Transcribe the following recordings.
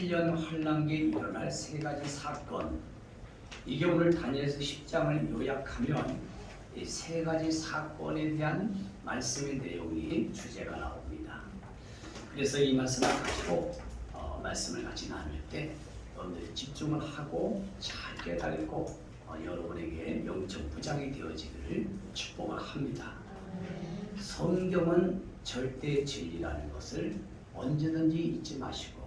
8년 환란기에 일어날 세 가지 사건, 이게 오늘 다니엘서 10장을 요약하면 이 세 가지 사건에 대한 말씀의 내용이 주제가 나옵니다. 그래서 이 말씀을 가지고 말씀을 같이 나눌 때 여러분들이 집중을 하고 잘 깨달고 여러분에게 영적 부장이 되어지기를 축복을 합니다. 성경은 절대 진리라는 것을 언제든지 잊지 마시고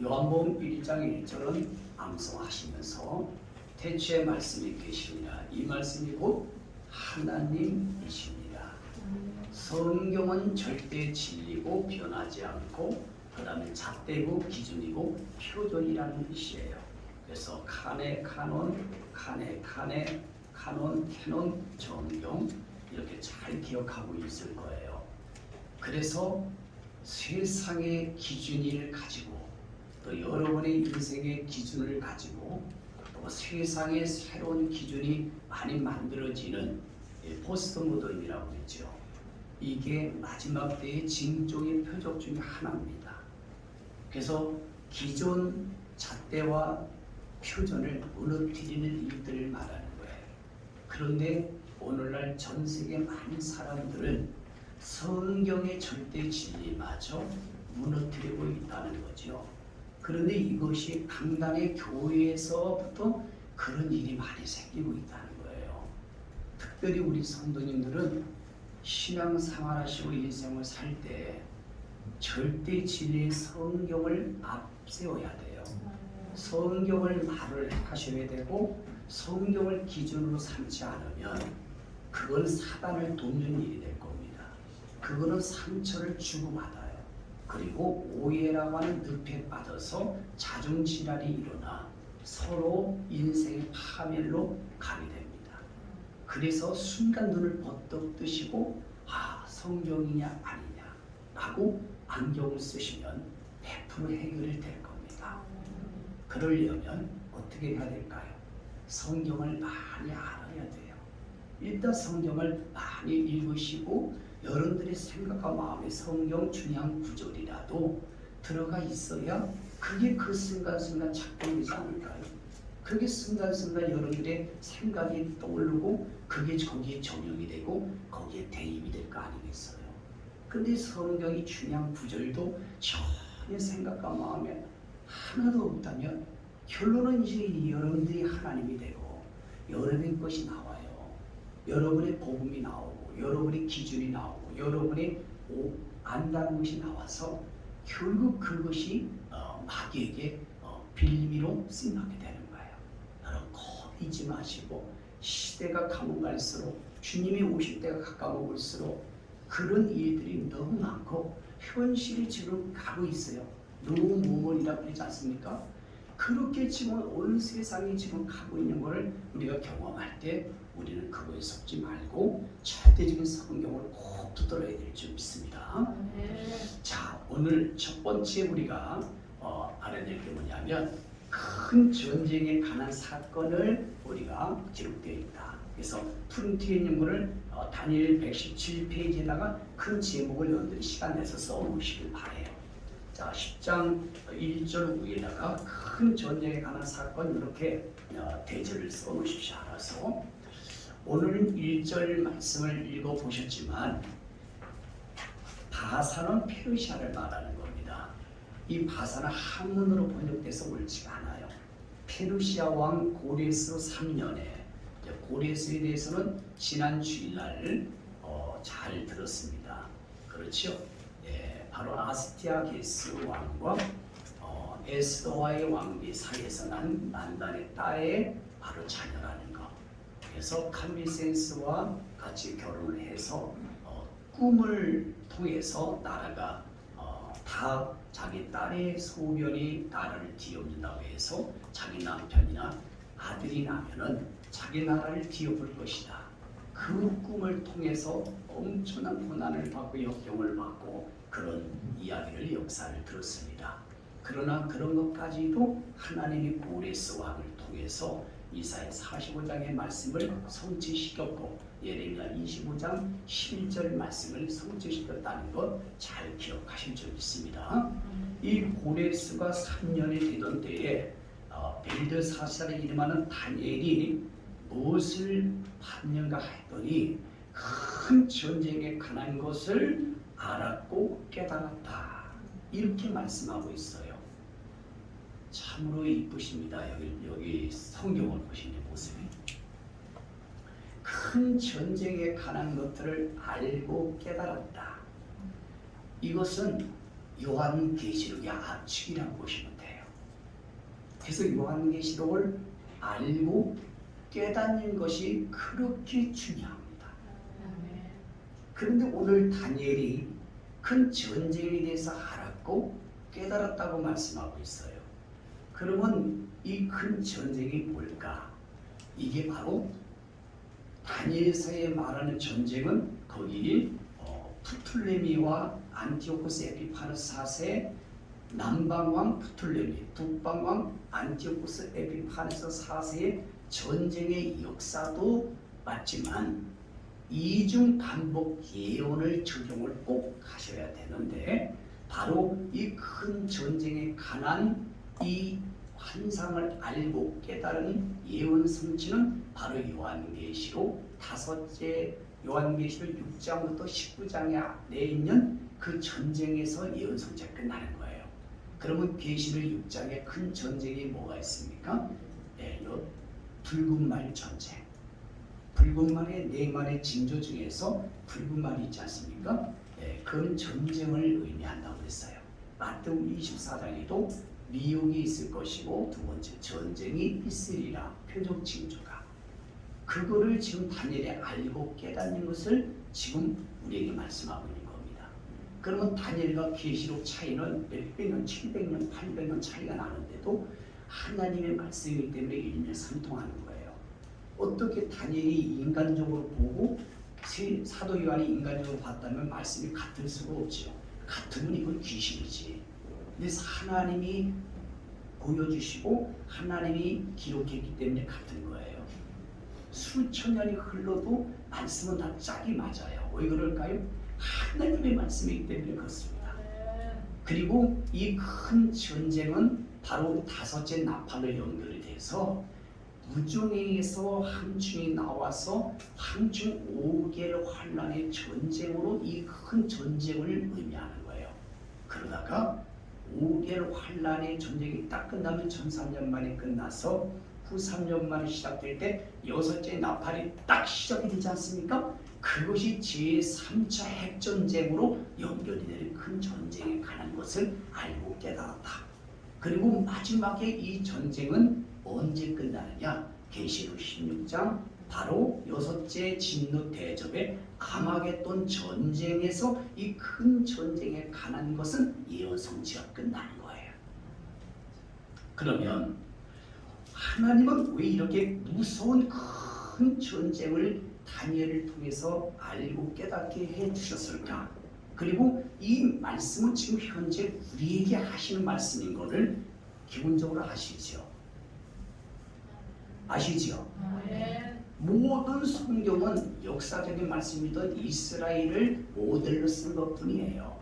요한복음 1장 1절은 암송하시면서 태초에 말씀이 계시니라, 이 말씀이 곧 하나님이십니다. 성경은 절대 진리고 변하지 않고 그 다음에 잣대고 기준이고 표준이라는 뜻이에요. 그래서 칸에 카논, 칸에 카논, 캐논, 정경 이렇게 잘 기억하고 있을 거예요. 그래서 세상의 기준을 가지고 또 여러분의 인생의 기준을 가지고 또 세상의 새로운 기준이 많이 만들어지는 포스트 모던이라고 했죠. 이게 마지막 때의 징조의 표적 중에 하나입니다. 그래서 기존 잣대와 표준을 무너뜨리는 일들을 말하는 거예요. 그런데 오늘날 전 세계 많은 사람들은 성경의 절대 진리마저 무너뜨리고 있다는 거죠. 그런데 이것이 강단의 교회에서부터 그런 일이 많이 생기고 있다는 거예요. 특별히 우리 성도님들은 신앙생활하시고 인생을 살 때 절대 진리의 성경을 앞세워야 돼요. 성경을 말을 하셔야 되고 성경을 기준으로 삼지 않으면 그건 사단을 돕는 일이 될 겁니다. 그거는 상처를 주고받아요. 그리고 오해라고 하는 늪에 빠져서 자중질환이 일어나 서로 인생의 파멸로 가게 됩니다. 그래서 순간 눈을 번뜩 뜨시고 성경이냐 아니냐 라고 안경을 쓰시면 100% 해결이 될 겁니다. 그러려면 어떻게 해야 될까요? 성경을 많이 알아야 돼요. 일단 성경을 많이 읽으시고 여러분들의 생각과 마음에 성경 중요한 구절이라도 들어가 있어야 그게 그 순간순간 작동되지 않을까요? 그게 순간순간 여러분들의 생각이 떠오르고 그게 거기에 적용이 되고 거기에 대입이 될 거 아니겠어요? 근데 성경이 중요한 구절도 전혀 생각과 마음에 하나도 없다면 결론은 이제 여러분들이 하나님이 되고 여러분의 것이 나와요. 여러분의 복음이 나오고 여러분의 기준이 나오고 여러분의 안다는 것이 나와서 결국 그것이 마귀에게 빌미로 쓰임받게 되는 거예요. 여러분 겁이지 마시고 시대가 가면 갈수록 주님이 오실 때가 가까워 올수록 그런 일들이 너무 많고 현실이 지금 가고 있어요. 너무 모먼이라고 그러지 않습니까? 그렇게 지금 온 세상이 지금 가고 있는 것을 우리가 경험할 때 우리는 그거에 속지 말고 절대적인 성경을 꼭 붙들어야 될 줄 믿습니다. 자, 오늘 첫 번째 우리가 알아야 될 게 뭐냐면 큰 전쟁에 관한 사건을 우리가 기록되어 있다. 그래서 프린트에 있는 것을 다니엘 117페이지에다가 큰 제목을 여러분들이 시간 내서 써놓으시길 바래요. 자, 10장 1절 위에다가 큰 전쟁에 관한 사건 이렇게 대절을 써놓으십시오. 알아서 오늘은 1절 말씀을 읽어보셨지만 바사는 페르시아를 말하는 겁니다. 이 바사는 한문으로 번역돼서 옳지가 않아요. 페르시아 왕 고레스 3년에 고레스에 대해서는 지난 주일날 잘 들었습니다. 그렇죠? 바로 아스티아게스 왕과 에스더와의 왕비 사이에서 난 난단의 딸의 바로 자녀라는 것. 그래서 캄비센스와 같이 결혼을 해서 꿈을 통해서 나라가 다 자기 딸의 소변이 나라를 뒤엎는다고 해서 자기 남편이나 아들이 나면은 자기 나라를 뒤엎을 것이다. 그 꿈을 통해서 엄청난 고난을 받고 역경을 받고 그런 이야기를 역사를 들었습니다. 그러나 그런 것까지도 하나님이 고레스 왕을 통해서 이사야 45장의 말씀을 성취시켰고 예레미야 25장 11절 말씀을 성취시켰다는 것 잘 기억하실 줄 믿습니다. 이 고레스가 3년이 되던 때에 벨드사살의 이름하는 다니엘이 무엇을 받는가 했더니 큰 전쟁에 관한 것을 알았고 깨달았다. 이렇게 말씀하고 있어요. 참으로 이쁘십니다. 여기 성경을 보시는 모습이. 큰 전쟁에 관한 것들을 알고 깨달았다. 이것은 요한계시록의 압축이라고 보시면 돼요. 그래서 요한계시록을 알고 깨닫는 것이 그렇게 중요합니다. 그런데 오늘 다니엘이 큰 전쟁에 대해서 알았고 깨달았다고 말씀하고 있어요. 그러면 이 큰 전쟁이 뭘까? 이게 바로 다니엘서에 말하는 전쟁은 거기 프툴레미와 안티오코스 에피파네스 4세 남방왕 프툴레미, 북방왕 안티오코스 에피파네스 4세의 전쟁의 역사도 맞지만 이중 반복 예언을 적용을 꼭 하셔야 되는데 바로 이 큰 전쟁에 관한 이 환상을 알고 깨달은 예언 성취는 바로 요한계시록 요한계시록 6장부터 19장에 내에 있는 그 전쟁에서 예언 성취가 끝나는 거예요. 그러면 계시록 6장에 큰 전쟁이 뭐가 있습니까? 네, 붉은 말 전쟁. 붉은 말의 네 말의 징조 중에서 붉은 말이 있지 않습니까? 네, 그런 전쟁을 의미한다고 그랬어요. 마태복음 24장에도 미혹이 있을 것이고 두 번째 전쟁이 있으리라 표적 징조가 그거를 지금 다니엘이 알고 깨닫는 것을 지금 우리에게 말씀하고 있는 겁니다. 그러면 다니엘과 계시록 차이는 몇백 년, 700년, 800년 차이가 나는데도 하나님의 말씀이기 때문에 일맥상통하는 거예요. 어떻게 다니엘이 인간적으로 보고 사도 요한이 인간적으로 봤다면 말씀이 같을 수가 없지요. 같으면 이건 귀신이지. 그래서 하나님이 보여주시고 하나님이 기록했기 때문에 같은 거예요. 수천 년이 흘러도 말씀은 다 짝이 맞아요. 왜 그럴까요? 하나님의 말씀이기 때문에 그렇습니다. 그리고 이 큰 전쟁은 바로 다섯째 나팔로 연결이 돼서 무중에서 황충이 나와서 황충 5개월 환란의 전쟁으로 이 큰 전쟁을 의미하는 거예요. 그러다가 5개월 환란의 전쟁이 딱 끝나면 전 3년 만에 끝나서 후 3년 만에 시작될 때 여섯째 나팔이 딱 시작이 되지 않습니까? 그것이 제3차 핵전쟁으로 연결이 되는 큰 전쟁에 관한 것을 알고 깨달았다. 그리고 마지막에 이 전쟁은 언제 끝나느냐? 계시록 16장 바로 여섯째 진노 대접의 아마겟돈 전쟁에서 이 큰 전쟁에 관한 것은 예언 성취가 끝나는 거예요. 그러면 하나님은 왜 이렇게 무서운 큰 전쟁을 다니엘을 통해서 알고 깨닫게 해 주셨을까? 그리고 이 말씀은 지금 현재 우리에게 하시는 말씀인 것을 기본적으로 아시죠? 모든 성경은 역사적인 말씀이든 이스라엘을 모델로 쓴 것뿐이에요.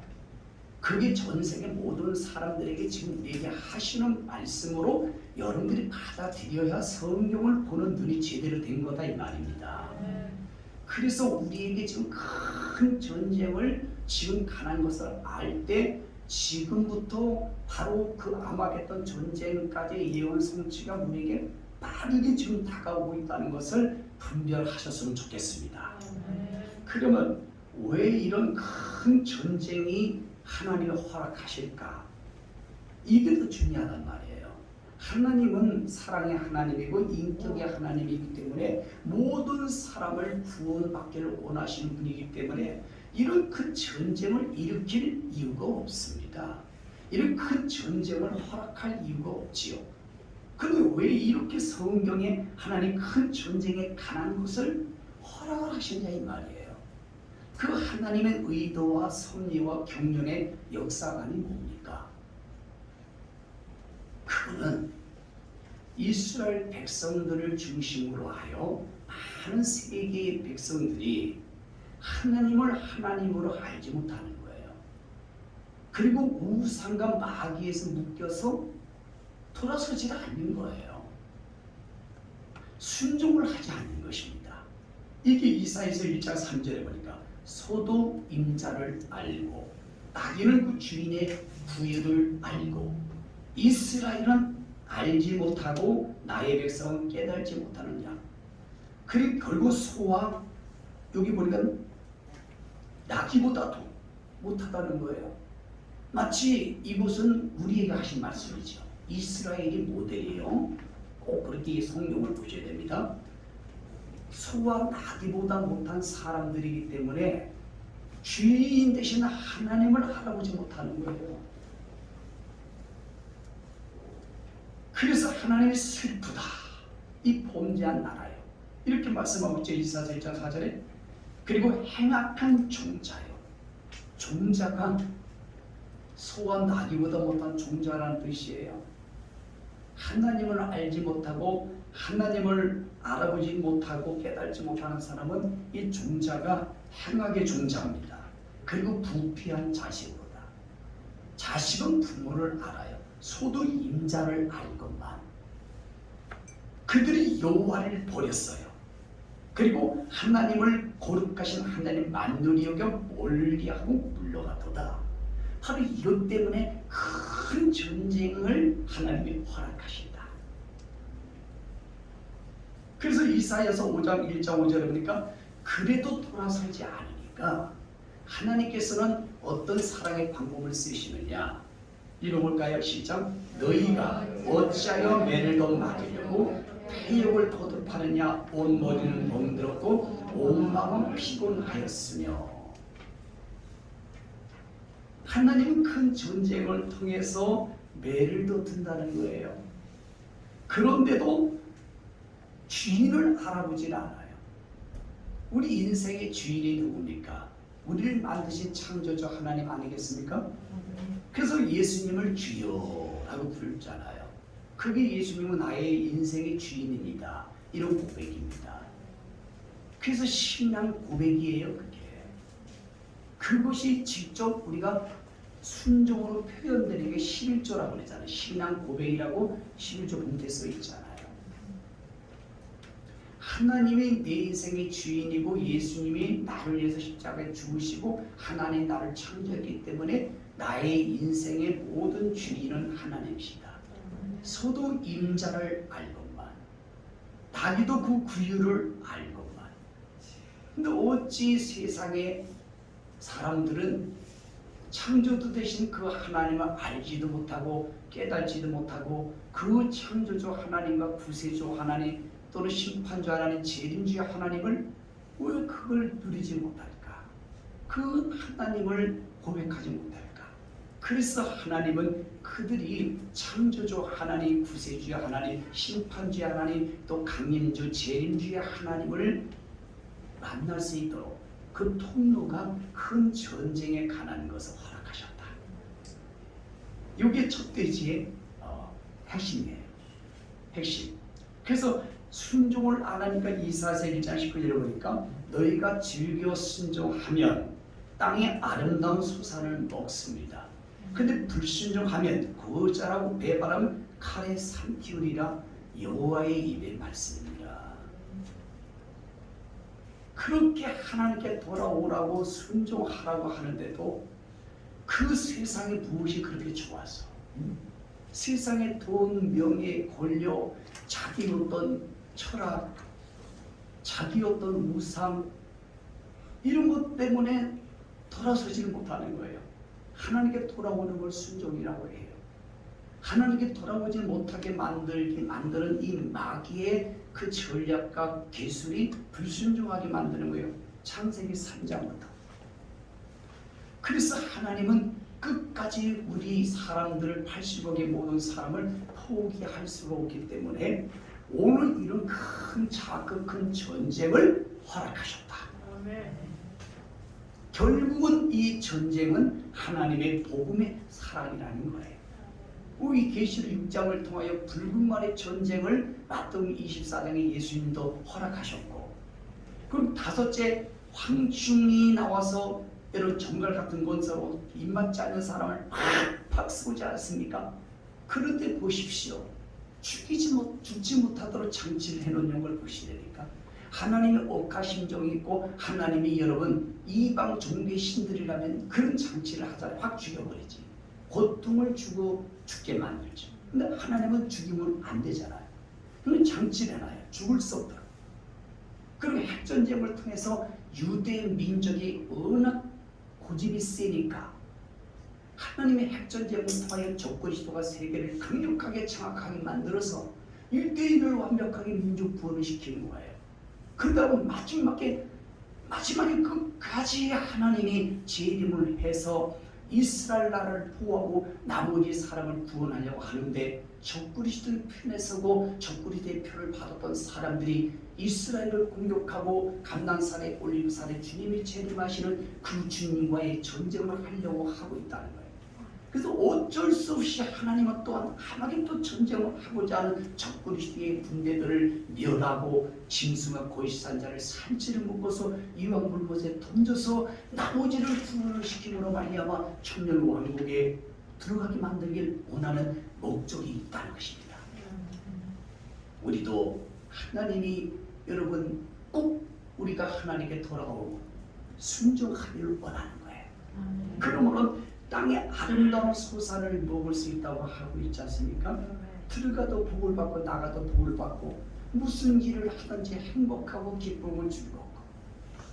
그게 전 세계 모든 사람들에게 지금 우리에게 하시는 말씀으로 여러분들이 받아들여야 성경을 보는 눈이 제대로 된 거다 이 말입니다. 그래서 우리에게 지금 큰 전쟁을 지금 가난 것을 알 때 지금부터 바로 그 아마겟돈 전쟁까지의 예언 성취가 우리에게 빠르게 지금 다가오고 있다는 것을 분별하셨으면 좋겠습니다. 그러면 왜 이런 큰 전쟁이 하나님이 허락하실까? 이게 더 중요하단 말이에요. 하나님은 사랑의 하나님이고 인격의 하나님이기 때문에 모든 사람을 구원받기를 원하시는 분이기 때문에 이런 큰 전쟁을 일으킬 이유가 없습니다. 이런 큰 전쟁을 허락할 이유가 없지요. 그런데 왜 이렇게 성경에 하나님 큰 전쟁에 관한 것을 허락을 하시냐 이 말이에요. 그 하나님의 의도와 섭리와 경륜의 역사관이 뭡니까? 그거는 이스라엘 백성들을 중심으로 하여 많은 세계의 백성들이 하나님을 하나님으로 알지 못하는 거예요. 그리고 우상과 마귀에서 묶여서 돌아서지 않는 거예요. 순종을 하지 않는 것입니다. 이게 이사야서 1장 3절에 보니까 소도 임자를 알고 나귀는 그 주인의 부유를 알고 이스라엘은 알지 못하고 나의 백성은 깨달지 못하느냐. 그리고 결국 소와 여기 보니까 나귀보다도 못하다는 거예요. 마치 이곳은 우리에게 하신 말씀이죠. 이스라엘이 모델이에요. 꼭 그렇게 성경을 보셔야 됩니다. 소와 나귀보다 못한 사람들이기 때문에 주인 대신 하나님을 알아보지 못하는 거예요. 그래서 하나님이 슬프다. 이 범죄한 나라요. 이렇게 말씀하고 있죠. 이사야서 1장 4절에. 그리고 행악한 종자요. 종자가 소와 나귀보다 못한 종자라는 뜻이에요. 하나님을 알지 못하고 하나님을 알아보지 못하고 깨달지 못하는 사람은 이 종자가 행악의 종자입니다. 그리고 부패한 자식으로다. 자식은 부모를 알아요. 소도 임자를 알건만 그들이 여호와를 버렸어요. 그리고 하나님을 거룩하신 하나님 만유리 여겨 멀리하고 물러가도다. 바로 이것 때문에 큰 전쟁을 하나님이 허락하신다. 그래서 이사야서 5장 1장 5절에 보니까 그래도 돌아서지 않으니까 하나님께서는 어떤 사랑의 방법을 쓰시느냐. 읽어볼까요? 시작. 너희가 어찌하여 매를 더 맞으려고 폐역을 거듭하느냐. 온 머리는 멍들었고 온 마음은 피곤하였으며. 하나님은 큰 전쟁을 통해서 매를 더 든다는 거예요. 그런데도 주인을 알아보질 않아요. 우리 인생의 주인이 누굽니까? 우리를 만드신 창조주 하나님 아니겠습니까? 그래서 예수님을 주여라고 부르잖아요. 그게 예수님은 나의 인생의 주인입니다. 이런 고백입니다. 그래서 신앙 고백이에요. 그게. 그것이 직접 우리가 순종으로 표현되는 게 11조라고 그러잖아요. 신앙 고백이라고 11조 본문에 써 있잖아요. 하나님이 내 인생의 주인이고 예수님이 나를 위해서 십자가에 죽으시고 하나님 나를 창조했기 때문에 나의 인생의 모든 주인은 하나님이시다. 소도 임자를 알건만 나귀도 그 구유를 알건만. 근데 어찌 세상의 사람들은 창조주 되신 그 하나님을 알지도 못하고 깨달지도 못하고 그 창조주 하나님과 구세주 하나님 또는 심판주 하나님, 재림주 하나님을 왜 그걸 누리지 못할까? 그 하나님을 고백하지 못할까? 그래서 하나님은 그들이 창조주 하나님, 구세주 하나님, 심판주 하나님, 또 강림주, 재림주 하나님을 만날 수 있도록 그 통로가 큰 전쟁에 관한 것을 허락하셨다. 이게 첫 돼지의 핵심이에요. 핵심. 그래서 순종을 안 하니까 이사야서 1장 19절에 보니까 너희가 즐겨 순종하면 땅의 아름다운 소산을 먹습니다. 근데 불순종하면 거절하고 배반하면 칼에 삼키우리라. 여호와의 입의 말씀입니다. 그렇게 하나님께 돌아오라고 순종하라고 하는데도 그 세상에 무엇이 그렇게 좋아서 세상의 돈, 명예, 권력, 자기 어떤 철학, 자기 어떤 우상 이런 것 때문에 돌아서지를 못하는 거예요. 하나님께 돌아오는 걸 순종이라고 해요. 하나님께 돌아오지 못하게 만드는 이 마귀의 그 전략과 기술이 불순종하게 만드는 거예요. 창세기 3장부터. 그래서 하나님은 끝까지 우리 사람들을 80억의 모든 사람을 포기할 수가 없기 때문에 오늘 이런 큰 자극 큰 전쟁을 허락하셨다. 결국은 이 전쟁은 하나님의 복음의 사랑이라는 거예요. 우리 계시록 6장을 통하여 붉은말의 전쟁을 마태복음 24장에 예수님도 허락하셨고, 그럼 다섯째 황충이 나와서 이런 정갈 같은 권사로 입맞지 않는 사람을 팍팍 쏘지 않습니까? 그런데 보십시오. 죽지 못하도록 장치를 해놓는 걸 보시려니까 하나님의 억하심정이 있고, 하나님이 여러분 이방 종교의 신들이라면 그런 장치를 하자 확 죽여버리지. 고통을 주고 죽게 만들죠. 근데 하나님은 죽이면 안 되잖아요. 그러면 장치를 해놔요. 죽을 수 없도록. 그리고 핵전쟁을 통해서 유대 민족이 워낙 고집이 세니까 하나님의 핵전쟁을 통하여 적그리스도가 세계를 강력하게 장악하게 만들어서 1대1을 완벽하게 민족 구원을 시키는 거예요. 그러다 보면 마지막에 끝까지 하나님이 재림을 해서 이스라엘 나라를 보호하고 나머지 사람을 구원하려고 하는데, 적그리스도의 편에 서고 적그리스도의 표를 받았던 사람들이 이스라엘을 공격하고 감난산에 올리브산에 주님이 재림하시는 그 주님과의 전쟁을 하려고 하고 있다는 거예요. 그래서 어쩔 수 없이 하나님은 또한 하나님 또 전쟁을 하고자 하는 적그리스도의 군대들을 멸하고 짐승과 고시산자를 산지를 묶어서 이왕불못에 던져서 나머지를 구원을 시킴으로 말미암아 천년 왕국에 들어가게 만들길 원하는 목적이 있다는 것입니다. 우리도 하나님이 여러분 꼭 우리가 하나님께 돌아오고 순종하기를 원하는 거예요. 그러므로 땅의 아름다운 소산을 먹을 수 있다고 하고 있지 않습니까? 들어가도 복을 받고 나가도 복을 받고 무슨 일을 하든지 행복하고 기쁨을 즐겁고,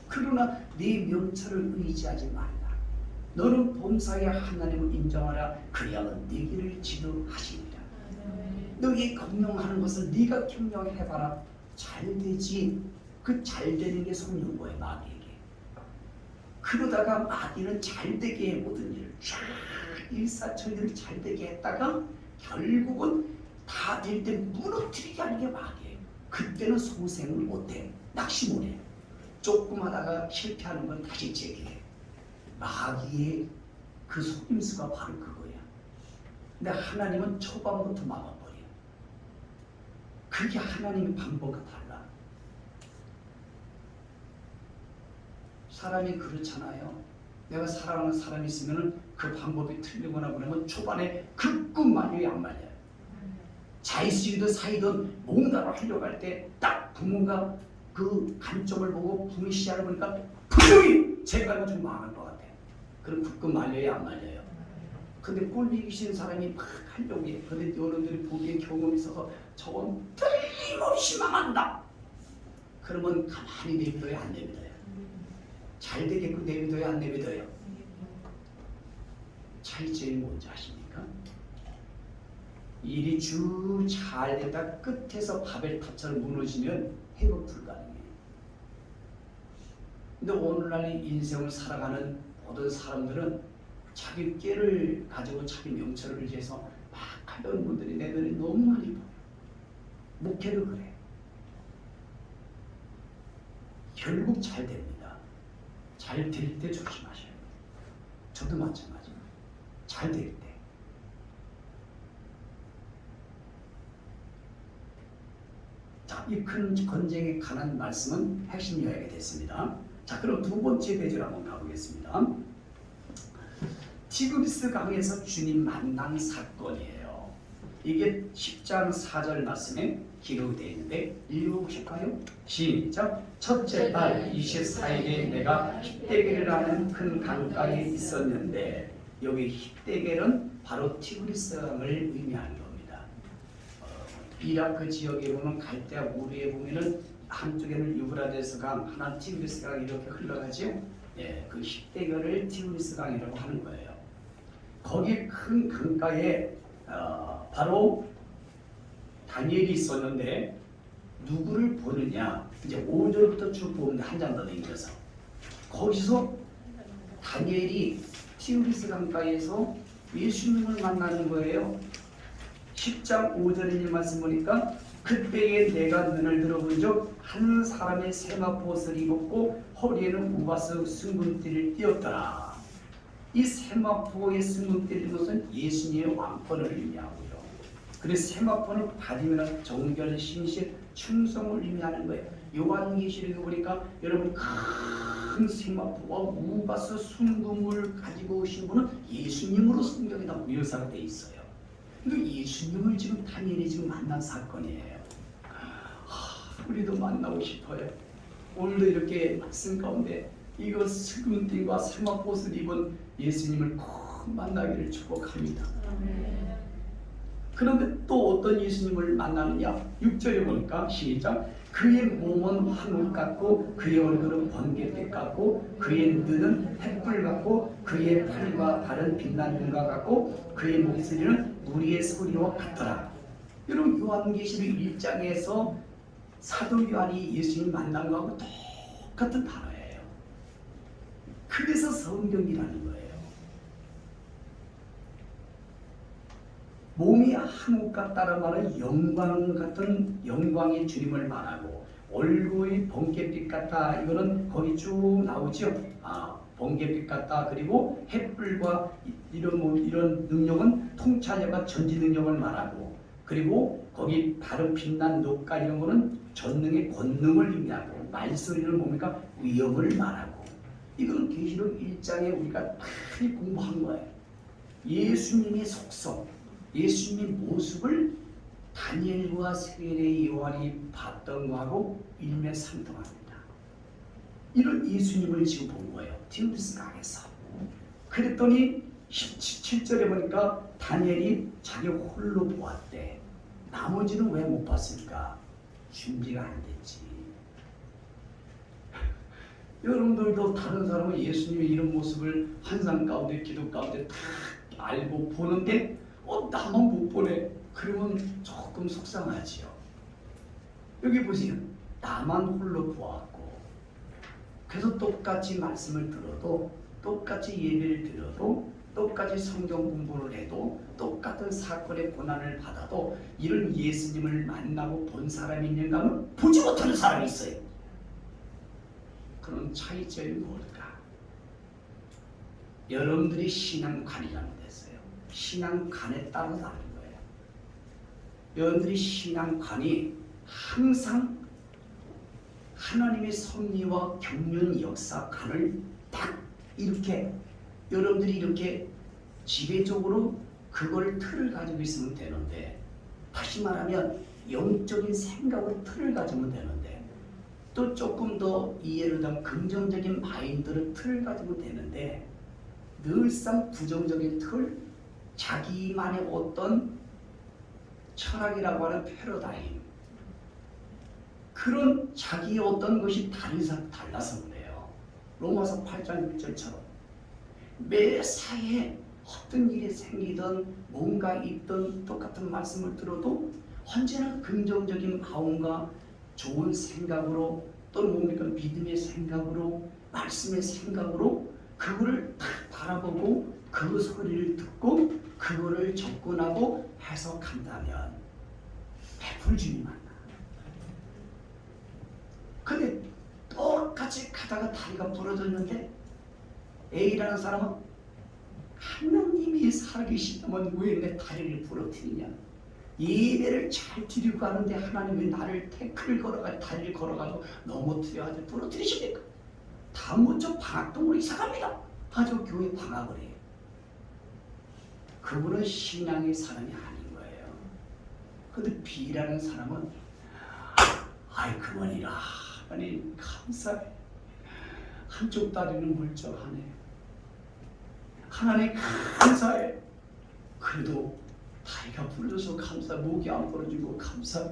그러나 네 명철을 의지하지 말라. 너는 범사에 하나님을 인정하라. 그리하면 네 길을 지도하시리라. 너희 경영하는 것을 네가 경영해봐라. 잘 되지. 그 잘 되는 게 속는 거예요, 마귀에게. 그러다가 마귀는 잘 되게 해 모든 일을 쫙 일사천리를 잘 되게 했다가 결국은 다 될 때 무너뜨리게 하는 게 마귀예요. 그때는 소생을 못해. 낙심을 해. 조금 하다가 실패하는 건 다시 재개해. 마귀의 그 속임수가 바로 그거야. 근데 하나님은 초반부터 막아버려. 그게 하나님의 방법과 달라. 사람이 그렇잖아요. 내가 사랑하는 사람이 있으면 그 방법이 틀리거나 그러면 초반에 극구 말려야 안 말려요. 자의식이든 사이든 뭔가를 하려고 할 때 딱 부모가 그 관점을 보고 부모의 시야를 보니까 분명히 제가 가지고 망할 것 같아. 그럼 극구 말려야 안 말려요. 근데 꼴리기 싫은 사람이 막 하려고 해. 근데 여러분들이 보기에 경험이 있어서 저건 틀림없이 망한다. 그러면 가만히 내비둬야 안 내비둬요. 잘 되게끔 내비둬야 안 내비둬요. 차이점이 뭔지 아십니까? 일이 쭉 잘 되다 끝에서 바벨탑처럼 무너지면 회복 불가능해요. 근데 오늘날 인생을 살아가는 모든 사람들은 자기 꾀를 가지고 자기 명철을 의지해서 막 하던 분들이 내 눈에 너무 많이 보여. 목회도 그래. 결국 잘 됩니다. 잘 될 때 조심하셔야 돼요. 저도 마찬가지예요. 잘 될 때. 자, 이 큰 건쟁에 관한 말씀은 핵심 요약이 됐습니다. 자, 그럼 두 번째 페이지로 한번 가보겠습니다. 티그리스 강에서 주님 만난 사건이에요. 이게 10장 4절 말씀에 기록이 되어 있는데 읽어보실까요? 시작! 첫째 달 24일에 내가 힙데겔이라는 큰 강가에 있었는데, 여기 힙데겔은 바로 티그리스 강을 의미하는 겁니다. 이라크 지역에 보면 갈대아 우리에 보면은 한쪽에는 유브라데스 강, 하나 티그리스 강이 이렇게 흘러가죠. 예, 그 힙데겔을 티그리스 강이라고 하는 거예요. 거기 큰 강가에 바로 다니엘이 있었는데 누구를 보느냐? 이제 5절부터 쭉 보면 한 장 더 넘겨서 거기서 다니엘이 티그리스 강가에서 예수님을 만나는 거예요. 10장 5절의 말씀 보니까 그때에 내가 눈을 들어본 적 한 사람의 세마포 옷을 입었고 허리에는 우바스 순금띠를 띄었더라. 이 세마포에 승급되는 것은 예수님의 왕권을 의미하고요. 그래서 세마포를 받으면 정결, 신실, 충성을 의미하는 거예요. 요한계시록에 보니까 여러분 큰 세마포와 우바스 순금을 가지고 오신 분은 예수님으로 성경에 다 묘사가 돼 있어요. 그러니까 예수님을 지금 다니엘이 지금 만난 사건이에요. 우리도 만나고 싶어요. 오늘도 이렇게 말씀 가운데 이거 슬금띠와 세마포옷을 입은 예수님을 꼭 만나기를 축복합니다. 그런데 또 어떤 예수님을 만나느냐? 6절에 보니까 시작. 그의 몸은 황금 같고 그의 얼굴은 번개빛 같고 그의 눈은 햇불 같고 그의 팔과 발은 빛난 금과 같고 그의 목소리는 무리의 소리와 같더라. 여러분 요한계시록 1장에서 사도 요한이 예수님 만난 거하고 똑같은 단어예요. 그래서 성경이라는 거예요. 몸이 한옥 같다는 말은 영광 같은 영광의 주님을 말하고 얼굴이 번개빛 같다. 이거는 거기 쭉 나오죠. 번개빛 같다. 그리고 햇불과 이런 능력은 통찰력과 전지 능력을 말하고 그리고 거기 바로 빛난 녹가 이런 거는 전능의 권능을 의미하고 말소리는 뭡니까? 위엄을 말하고 이건 계시록 1장에 우리가 많이 공부한 거예요. 예수님의 속성 예수님의 모습을 다니엘과 세례 요한이 봤던 거하고 일맥상통합니다. 이런 예수님을 지금 본 거예요. 디모스 강에서. 그랬더니 17절에 보니까 다니엘이 자기 홀로 보았대. 나머지는 왜 못 봤을까? 준비가 안 됐지. 여러분들도 다른 사람은 예수님의 이런 모습을 환상 가운데 기도 가운데 다 알고 보는데 나만 못 보네. 그러면 조금 속상하지요. 여기 보세요. 나만 홀로 보았고 그래서 똑같이 말씀을 들어도 똑같이 예배를 드려도 똑같이 성경 공부를 해도 똑같은 사건의 고난을 받아도 이런 예수님을 만나고 본 사람이 있는가 하면 보지 못하는 사람이 있어요. 그런 차이점이 뭘까? 여러분들이 신앙관이라는 데서요. 신앙관에 따라 다른 거예요. 여러분들이 신앙관이 항상 하나님의 섭리와 경륜 역사관을 딱 이렇게 여러분들이 이렇게 지배적으로 그걸 틀을 가지고 있으면 되는데 다시 말하면 영적인 생각으로 틀을 가지면 되는데 또 조금 더 이해를 하면 긍정적인 마인드를 틀을 가지고 되는데 늘상 부정적인 틀 자기만의 어떤 철학이라고 하는 패러다임 그런 자기의 어떤 것이 달라서 그래요. 로마서 8장 1절처럼 매 사이에 어떤 일이 생기든 뭔가 있든 똑같은 말씀을 들어도 언제나 긍정적인 마음과 좋은 생각으로 또는 뭡니까 믿음의 생각으로 말씀의 생각으로 그거를 딱 바라보고 그 소리를 듣고 그거를 접근하고 해석한다면 100% 주님 만나. 근데 똑같이 가다가 다리가 부러졌는데 A라는 사람은 하나님이 살아계시다면 왜 내 다리를 부러뜨리냐? 예배를 잘 드리고 가는데 하나님이 나를 태클 걸어가 다리를 걸어가지고 넘어뜨려가지고 부러뜨리십니까? 다음 주 방학동으로 이사갑니다. 아주 교회 방학을 해요. 그분은 신앙의 사람이 아닌 거예요. 근데 B라는 사람은 아이 그만이라 하나님 감사해. 한쪽 다리는 멀쩡하네. 하나님 감사해. 그래도 다리가 부러져서 감사, 목이 안 부러지고 감사.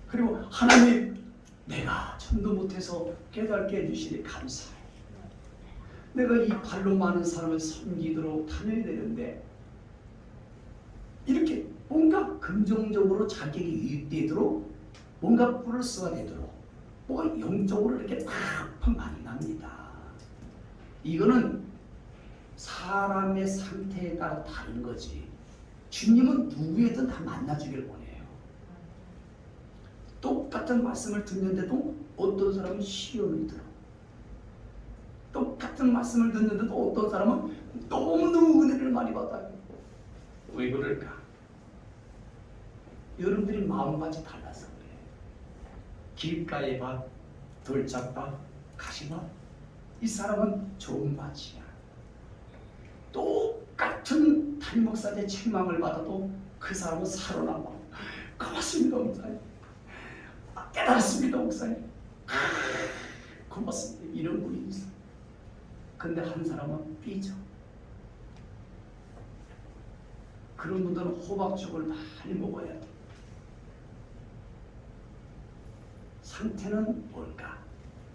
그리고 하나님 내가 전도 못해서 깨닫게 해주시니 감사해. 내가 이 발로 많은 사람을 섬기도록 다녀야 되는데 이렇게 뭔가 긍정적으로 자기에게 유익되도록 뭔가 플러스가 되도록 뭔가 영적으로 이렇게 팍팍 만납니다. 이거는 사람의 상태에 따라 다른 거지. 주님은 누구에든 다 만나주길 원해요. 똑같은 말씀을 듣는데도 어떤 사람은 시험이 들어. 똑같은 똑같은 말씀을 듣는데도 어떤 사람은 너무너무 은혜를 많이 받아요. 왜 그럴까? 여러분들이 마음가짐이 달라서 그래요. 길가의 밭, 돌짝밭, 가시밭, 이 사람은 좋은 밭이야. 똑같은 담임 목사의 책망을 받아도 그 사람은 살아남아. 고맙습니다 목사님. 깨달았습니다 목사님. 고맙습니다. 이런 분이 있어. 근데 한 사람은 삐져. 그런 분들은 호박죽을 많이 먹어야 돼. 상태는 뭘까?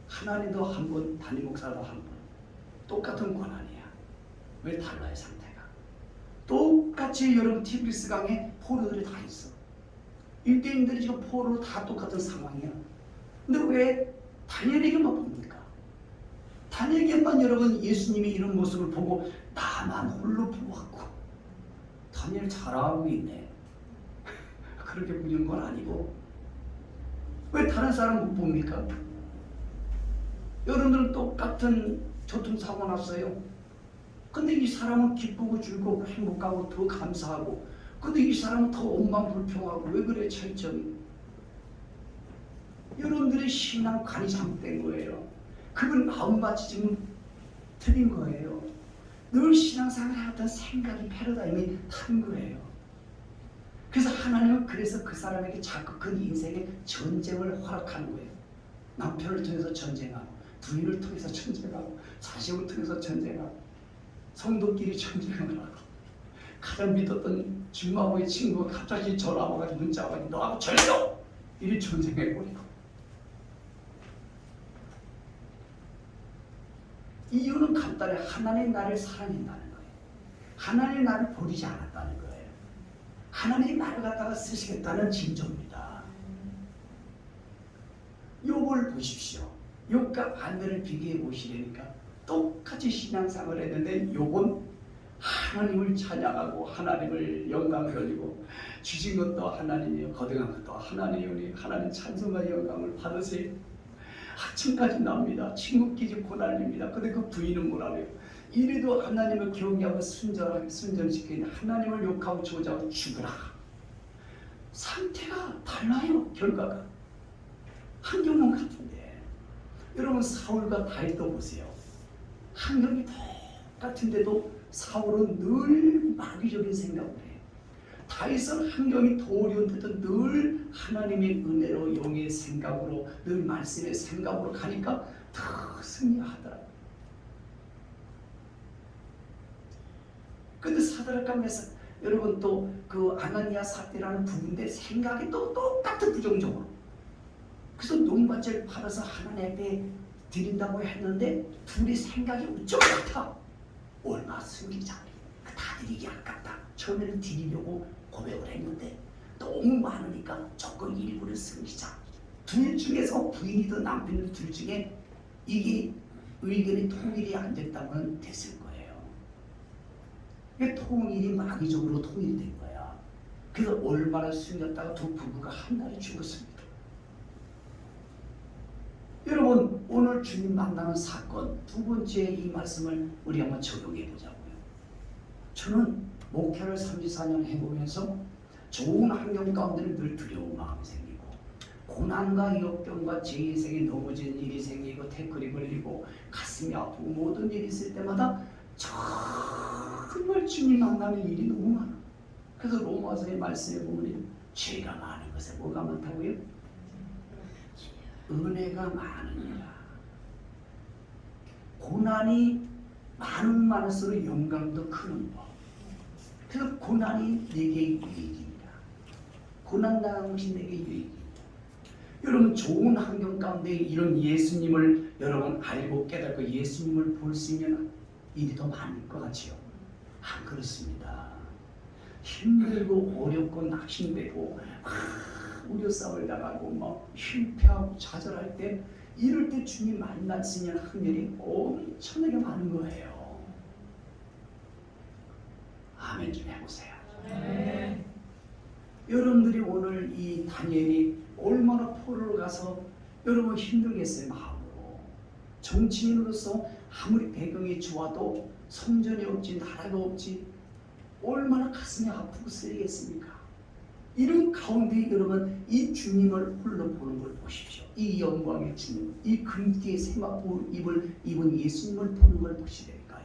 하나님도 한 분, 담임 목사도 한 분. 똑같은 권한이야. 왜 달라요 상태가? 똑같이 여러분 티브리스 강에 포로들이 다 있어. 유대인들이 지금 포로로 다 똑같은 상황이야. 근데 왜 다니엘에게만 봅니까? 다니엘에게만 여러분 예수님이 이런 모습을 보고 나만 홀로 보았고 다니엘 잘하고 있네. 그렇게 보는 건 아니고 왜 다른 사람 못 봅니까? 여러분들은 똑같은 교통사고 났어요. 근데 이 사람은 기쁘고 즐겁고 행복하고 더 감사하고, 근데 이 사람은 더 원망불평하고. 왜 그래? 철저히 여러분들의 신앙관이 잘못된 거예요. 그건 마음밭이 지금 틀린 거예요. 늘 신앙생활 하던 생각이 패러다임이 다른 거예요. 그래서 하나님은 그래서 그 사람에게 자꾸 그 인생의 전쟁을 허락하는 거예요. 남편을 통해서 전쟁하고, 부인을 통해서 전쟁하고, 자식을 통해서 전쟁하고, 성도끼리 전쟁을 하고, 가장 믿었던 중마고의 친구가 갑자기 전화 와가지고 문자 와가지고 너하고 절도! 이리 전쟁해버리고. 이유는 간단해. 하나님 나를 사랑한다는 거예요. 하나님 나를 버리지 않았다는 거예요. 하나님 나를 갖다가 쓰시겠다는 징조입니다. 욥을 보십시오. 욥과 아내를 비교해 보시려니까 똑같이 신앙생활을 했는데 욥은 하나님을 찬양하고 하나님을 영광 돌리고, 주신 것도 하나님이요 거듭난 것도 하나님이니 하나님 찬송과 영광을 받으세요. 학층까지 나옵니다. 친구끼리 고난입니다. 근데 그 부인은 뭐라고 해요? 이래도 하나님을 경외하고 순전시키는 하나님을 욕하고 저주하고 죽으라. 상태가 달라요. 결과가. 환경은 같은데 여러분 사울과 다윗도 보세요. 환경이 똑같은데도 사울은 늘 마귀적인 생각을 해요. 다윗은 환경이 더 어려운데도 늘 하나님의 은혜로 영의 생각으로 늘 말씀의 생각으로 가니까 더 승리하더라고요. 근데 사드락과 메삭 여러분 또 그 아나니아 삽비라는 부부인데 생각이 또 똑같은 부정적으로. 그래서 논밭을 팔아서 하나님 앞에 드린다고 했는데 둘이 생각이 우쩍 같아. 얼마 숨기자. 다 드리기 아깝다. 처음에는 드리려고 고백을 했는데 너무 많으니까 조금 일부를 숨기자. 둘 중에서 부인이든 남편이든 둘 중에 이게 의견이 통일이 안 됐다면 됐을 거예요. 통일이 마귀적으로 통일이 된 거야. 그래서 얼마나 숨겼다가 두 부부가 한 날에 죽었습니다. 여러분 오늘 주님 만나는 사건 두 번째 이 말씀을 우리 한번 적용해 보자고요. 저는 목회를 34년 해보면서 좋은 환경 가운데는 늘 두려운 마음이 생기고, 고난과 역경과 제 인생에 넘어진 일이 생기고 태클이 걸리고 가슴이 아프고 모든 일이 있을 때마다 정말 주님 만나는 일이 너무 많아. 그래서 로마서의 말씀에 보면 죄가 많은 것에 뭐가 많다고요? 은혜가 많으니라. 고난이 많을수록 영광도 크는 법. 그래서 고난이 내게 유익입니다. 고난 당한 것이 내게 유익입니다. 여러분 좋은 환경 가운데 이런 예수님을 여러분 알고 깨닫고 예수님을 볼 수 있는 일이 더 많을 것 같지요? 안 그렇습니다. 힘들고 어렵고 낙심되고 우려싸움을 당하고 막 실패하고 좌절할 때, 이럴 때 주님 만날 수 있는 확률이 엄청나게 많은 거예요. 아멘 좀 해보세요. 네. 여러분들이 오늘 이 다니엘이 얼마나 포로로 가서 여러분 힘들겠어요. 마음으로 정치인으로서 아무리 배경이 좋아도 성전이 없지 나라가 없지 얼마나 가슴이 아프고 쓰리겠습니까? 이런 가운데 여러분 이 주님을 홀로 보는 걸 보십시오. 이 영광의 주님, 이 금띠의 세마포 입은 예수님을 보는 걸 보시라니까요.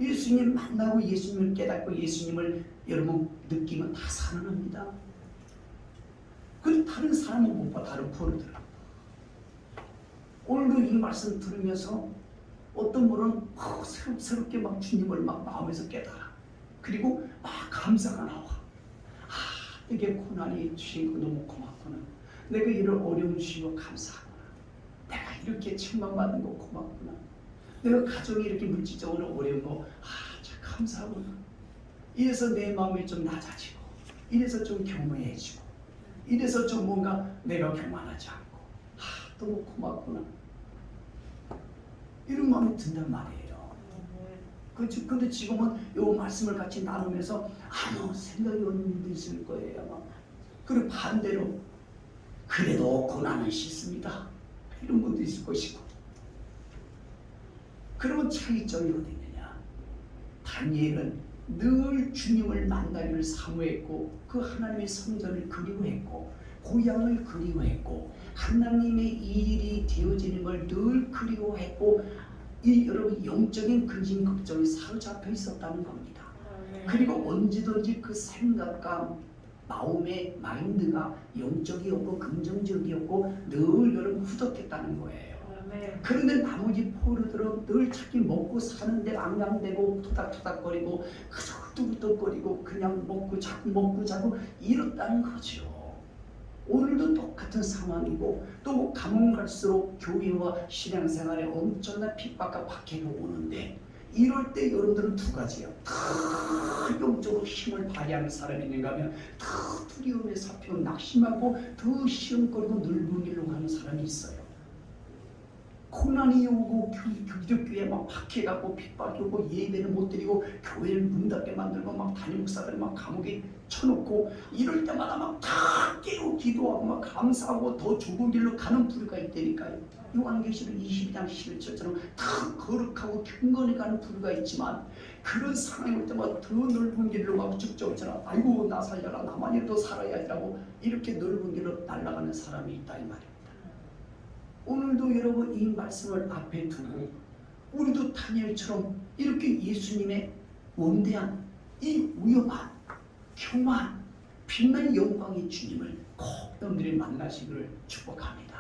예수님 만나고 예수님을 깨닫고 예수님을 여러분 느끼면 다 살아납니다. 그 다른 사람은 못 봐. 다른 포로들은. 오늘도 이 말씀 들으면서 어떤 분은 새롭게 막 주님을 막 마음에서 깨달아. 그리고 막 감사가 나와. 이게 고난이 주신 거 너무 고맙구나. 내가 이런 어려움 주신 거 감사하구나. 내가 이렇게 책망받은 거 고맙구나. 내가 가정이 이렇게 물질적으로 어려운 거 참 감사하구나. 이래서 내 마음이 좀 낮아지고 이래서 좀 겸허해지고 이래서 좀 뭔가 내가 교만하지 않고 너무 고맙구나. 이런 마음이 든단 말이에요. 근데 지금은 이 말씀을 같이 나누면서 아무 생각이 없는 분도 있을 거예요. 아마. 그리고 반대로 그래도 고난은 싫습니다. 이런 분도 있을 것이고. 그러면 차이점이 어디 있느냐? 다니엘은 늘 주님을 만나기를 사모했고 그 하나님의 성전을 그리워했고 고향을 그리워했고 하나님의 일이 되어지는 걸 늘 그리워했고 이 여러분 영적인 근심 걱정이 사로잡혀 있었다는 겁니다. 그리고 언제든지 그 생각과 마음의 마인드가 영적이었고 긍정적이었고 늘 여러분 후덕했다는 거예요. 그런데 나머지 포로들은 늘 자기 먹고 사는데 앙앙대고 토닥토닥거리고 그저 뚝뚝거리고 그냥 먹고 자고 이렇다는 거죠. 오늘도 똑같은 상황이고 또 가면 갈수록 교회와 신앙생활에 엄청난 핍박과 박해가 오는데 이럴 때 여러분들은 두 가지예요. 더 영적으로 힘을 발휘하는 사람이 있는가 하면 더 두려움에 사피고 낙심하고 더 시험거리고 늘붕일로 가는 사람이 있어요. 고난이 오고 기독교에 막 박해가고 핍박이 오고 예배를 못 드리고 교회를 문 닫게 만들고 막 담임 목사들 막 감옥에 쳐놓고 이럴 때마다 막 다 깨고 기도하고 막 감사하고 더 좋은 길로 가는 부류가 있다니까요. 요한계시록 22장 11절처럼 다 거룩하고 경건히 가는 부류가 있지만 그런 상황이 올 때마다 더 넓은 길로 막 쭉쭉처럼 아이고 나 살려라 나만이라도 살아야지라고 이렇게 넓은 길로 날아가는 사람이 있다 이 말입니다. 오늘도 여러분 이 말씀을 앞에 두고 우리도 다니엘처럼 이렇게 예수님의 원대한 이 위엄한 평화한 빛나는 영광의 주님을 꼭 여러분들이 만나시기를 축복합니다.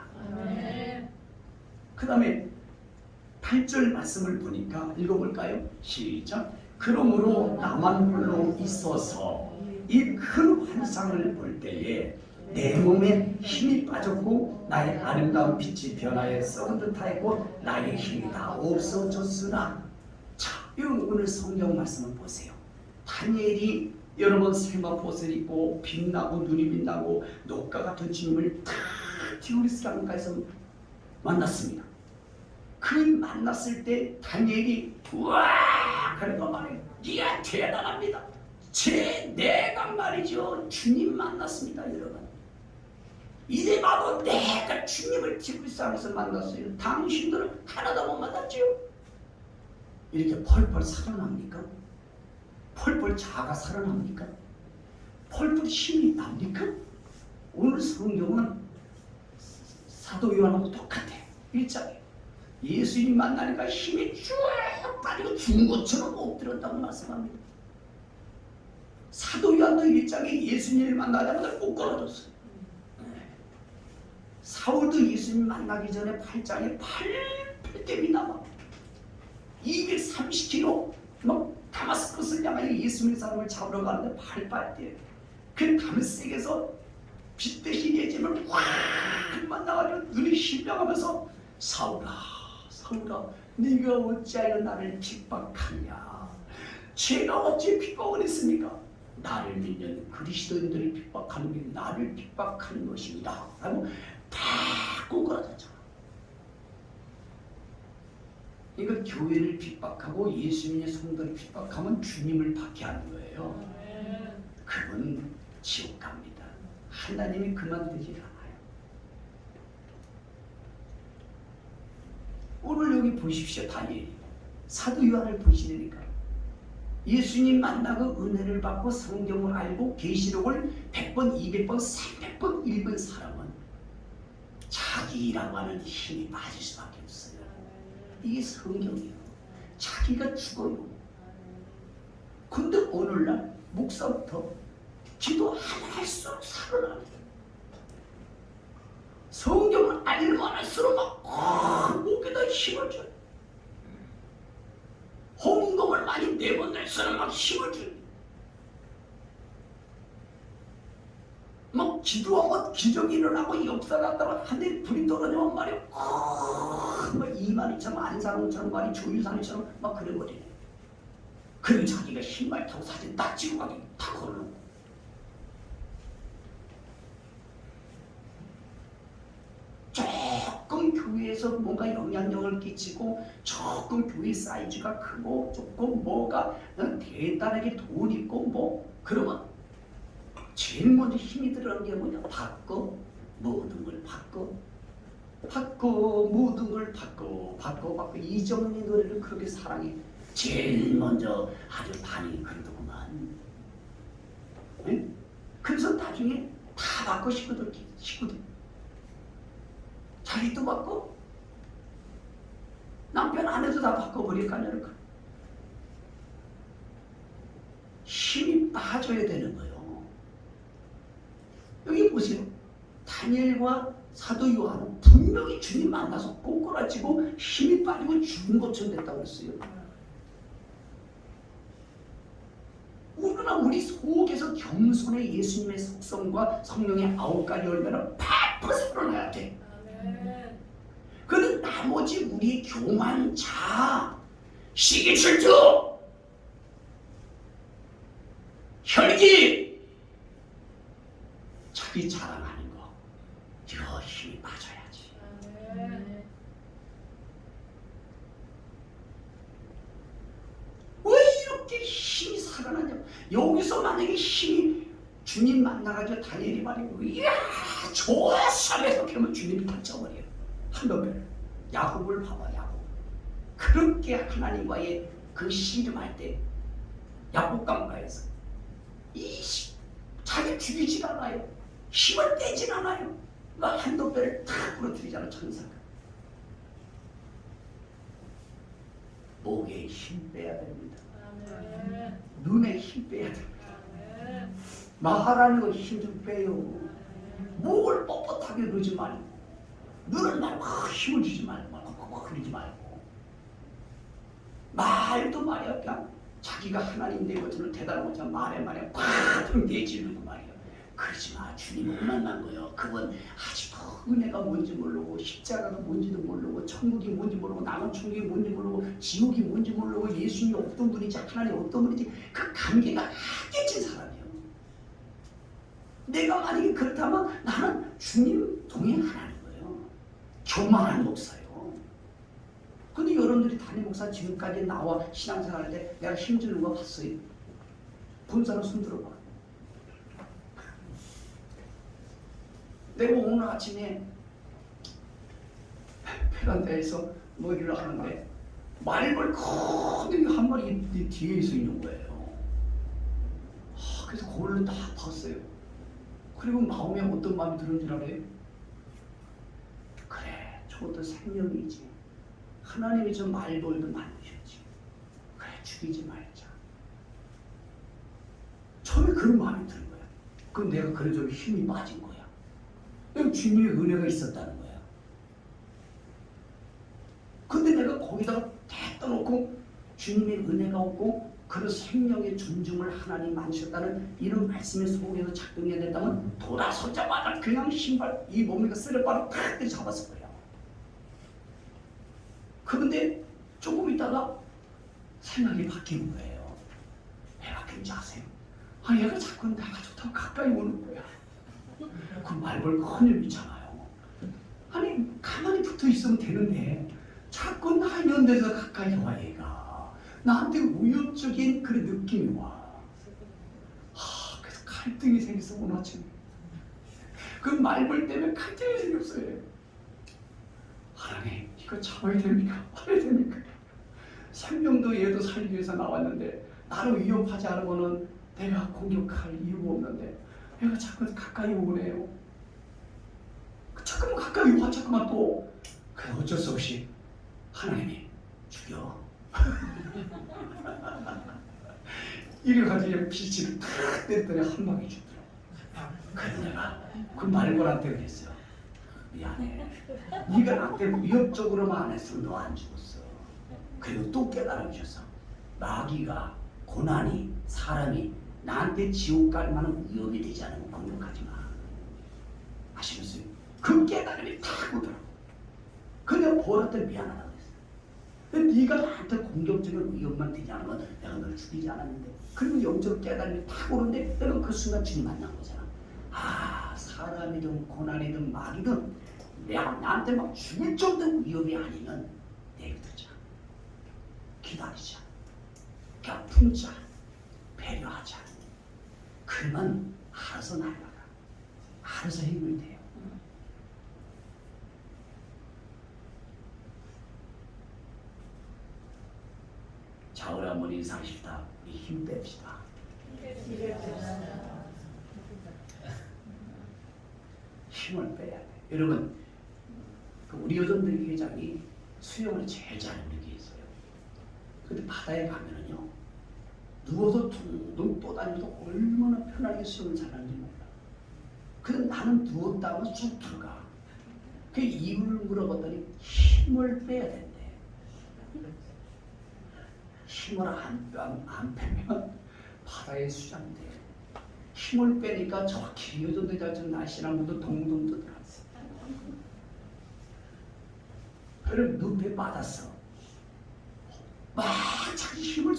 그 다음에 8절 말씀을 보니까 읽어볼까요? 시작. 그러므로 나만 홀로 있어서 이 큰 환상을 볼 때에 내 몸에 힘이 빠졌고 나의 아름다운 빛이 변화해 썩은 듯하였고 나의 힘이 다 없어졌으나 자, 오늘 성경 말씀을 보세요. 다니엘이 여러분 세마포옷을 입고 빛나고 눈이 빛나고 녹과 같은 주님을 다 디오리스강가에서 만났습니다. 그 만났을 때 다니엘이 우와 그래도 말해요. 네가 대단합니다. 내가 말이죠 주님 만났습니다 여러분. 이래 봐도 내가 주님을 디오리스강에서 만났어요. 당신들은 하나도 못 만났죠. 이렇게 펄펄 살아납니까? 펄펄 자가 살아납니까? 펄펄 힘이 납니까? 오늘 성경은 사도 요한하고 똑같아. 일장에 예수님 만나니까 힘이 쭉 빠지고 죽은 것처럼 엎드렸다고 말씀합니다. 사도 요한도 1장에 예수님을 만나자마자 꼬꾸라졌어요. 사울도 예수님 만나기 전에 8장에 팔댐이 남아 230km 막 다마스커스를 향하여 예수님의 사람을 잡으러 가는데 팔빨대 그 담색에서 빛 대신 예수님을 확 만나가지고 눈이 신명하면서 사울아 사울아 네가 어찌하여 나를 핍박하냐. 죄가 어찌 핍박을 했습니까? 나를 믿는 그리스도인들을 핍박하는 게 나를 핍박하는 것입니다 라고 다 꼬꾸라졌잖아. 이거 교회를 핍박하고 예수님의 성도를 핍박하면 주님을 박해하는 거예요. 그건 지옥 갑니다. 하나님이 그만두지 않아요. 오늘 여기 보십시오. 다니엘 사도 요한을 보시니까 예수님 만나고 은혜를 받고 성경을 알고 계시록을 100번, 200번, 300번 읽은 사람은 자기라고 하는 힘이 빠질 수밖에 없어요. 이게 성경이에요. 자기가 죽어요. 근데 오늘날 목사부터 기도 하면 할수록 살아나요. 성경을 알면 할수록 막 목에다 힘을 줘요. 헌금을 많이 내보낼수록 막 힘을 줘요. 막 기도하고 기적이 일어나고 역사가 나타나고 하늘에 불이 떨어지면 말이야. 막 이만희처럼 안산홍처럼 말이 조유산이처럼 막 그래버리네. 그리고 자기가 신발 타고 사진 딱 찍고 가기 다 걸어놓고. 조금 교회에서 뭔가 영향력을 끼치고 조금 교회 사이즈가 크고 조금 뭐가 대단하게 돈 있고 뭐 그러면 제일 먼저 힘이 들어가는 게 뭐냐? 바꿔 모든 걸 바꿔 모든 걸 바꿔 이정은의 노래를 그렇게 사랑해. 제일 먼저 아주 반응이 그러더구만. 네? 그래서 나중에 다 바꿔 식구들 자기도 바꿔 남편 아내도 다 바꿔버릴까? 힘이 빠져야 되는 거예요. 여기 보세요. 다니엘과 사도 요한은 분명히 주님 만나서 꼬꾸라지고 힘이 빠지고 죽은 것처럼 됐다고 했어요. 우리 속에서 겸손의 예수님의 속성과 성령의 9가지 열매를 팍팍 살아나야 돼. 그런데 나머지 우리의 교만, 자, 시기 질투, 혈기, 자기 자랑하는 거, 이거 힘이 빠져야지. 왜 이렇게 힘이 살아나냐? 여기서 만약에 힘이 주님 만나가지고 다니엘이 말이고, 이야, 좋았어! 해서 그러면 주님이 다쳐버려요. 한너벨 야곱을 봐봐. 야곱 그렇게 하나님과의 그 씨름할 때 야곱강가에서 자기 죽이질 않아요. 힘을 떼질 않아요. 한너벨을 탁 부러뜨리잖아. 천사가 목에 힘 빼야 됩니다. 눈에 힘 빼야 됩니다. 말하는 거 힘 좀 빼요. 목을 뻣뻣하게 넣지 말고 눈을 말고 힘을 주지 말고 그러지 말고 말도 말이야. 그냥 자기가 하나님 된 것처럼 대단한 것처럼 말에 팍 내지르고 말이야. 그러지 마. 주님을 만난 거예요. 그건 아직도 은혜가 뭔지 모르고 십자가가 뭔지도 모르고 천국이 뭔지 모르고 남은 천국이 뭔지 모르고 지옥이 뭔지 모르고 예수님이 어떤 분인지 하나님 어떤 분인지 그 관계가 안 깨진 사람이에요. 내가 만약에 그렇다면 나는 주님 동행하라는 거예요. 교만한 목사예요. 근데 여러분들이 담임 목사 지금까지 나와 신앙생활 할 때 내가 힘주는 거 봤어요? 본 사람 손 들어봐. 내가 오늘 아침에 베란다에서 뭐 일을 하는데 말벌 큰 한 마리 뒤에 서 있는 거예요. 그래서 그걸 다 봤어요. 그리고 마음에 어떤 마음이 드는 줄 알아요? 그래, 저것도 생명이지. 하나님이 저 말벌도 만드셨지. 그래, 죽이지 말자. 처음에 그런 마음이 드는 거야. 그럼 내가 그래서 힘이 빠진 거야. 주님의 은혜가 있었다는 거야. 근데 내가 거기다가 다 놓고 주님의 은혜가 없고 그런 생명의 존중을 하나님 만드셨다는 이런 말씀의 속에서 작동해야 된다면 돌아서자마자 그냥 신발 이 몸에가 쓰레빠를 탁 잡았을 거야. 그런데 조금 있다가 생각이 바뀌는 거예요. 왜 바뀌는지 아세요? 얘가 자꾸 나가 좋다고 가까이 오는 거야. 그 말벌 큰 일 있잖아요. 아니 가만히 붙어 있으면 되는데 자꾸 나 있는 데서 가까이 와. 얘가 나한테 우연적인 그런 느낌이 와. 그래서 갈등이 생겼어. 오늘 아침에 그 말벌 때문에 갈등이 생겼어요. 하나님 그 참아야 됩니까? 말해야 됩니까? 생명도 얘도 살기 위해서 나왔는데 나를 위협하지 않으면 내가 공격할 이유가 없는데 얘가 자꾸 가까이 오네요. 자꾸만 가까이 와. 자꾸만 또 그래 어쩔 수 없이 하나님이 죽여. 이래가지고 빛을 탁 때렸더니 한 방에 죽더라고. 그래서 내가 그 말벌한테 그랬어요. 미안해. 네가 나한테 위협적으로만 안 했으면 너 안 죽었어. 그리고 또 깨달아 주셨어. 마귀가 고난이 사람이 나한테 지옥 갈 만한 위협이 되지 않으면 공격하지 마. 아시겠어요? 그 깨달음이 탁 오더라고. 근데 내가 벌한테 미안하다고 했어. 근데 네가 나한테 공격적인 위협만 되지 않으면 내가 널 죽이지 않았는데. 그리고 영적으로 깨달음이 탁 오는데 내가 그 순간 주님 만난 거잖아. 아, 사람이든 고난이든 마귀든 내가 나한테 막 죽을 정도의 위협이 아니면 내비두자. 기다리자. 그냥 품자. 배려하자. 그러면 알아서 날아가. 알아서 해결돼요. 자, 우리 한번 인사합시다. 우리 힘 뺍시다. 힘을 빼야 돼. 여러분, 우리 여전들 회장이 수영을 제일 잘하는 게 있어요. 근데 바다에 가면은요, 누워서 둥둥 떠다니면서 얼마나 편하게 수영을 잘하는지 몰라. 근데 나는 누웠다 하면 쭉 들어가. 그 이유를 물어봤더니 힘을 빼야 된대. 힘을 안 빼면 바다에 수장돼. 힘을 빼니까 저 길이어도 젖은 날씬한 분도 동동 뜨더라고. 그래 늪에 빠졌어. 막 자기 힘을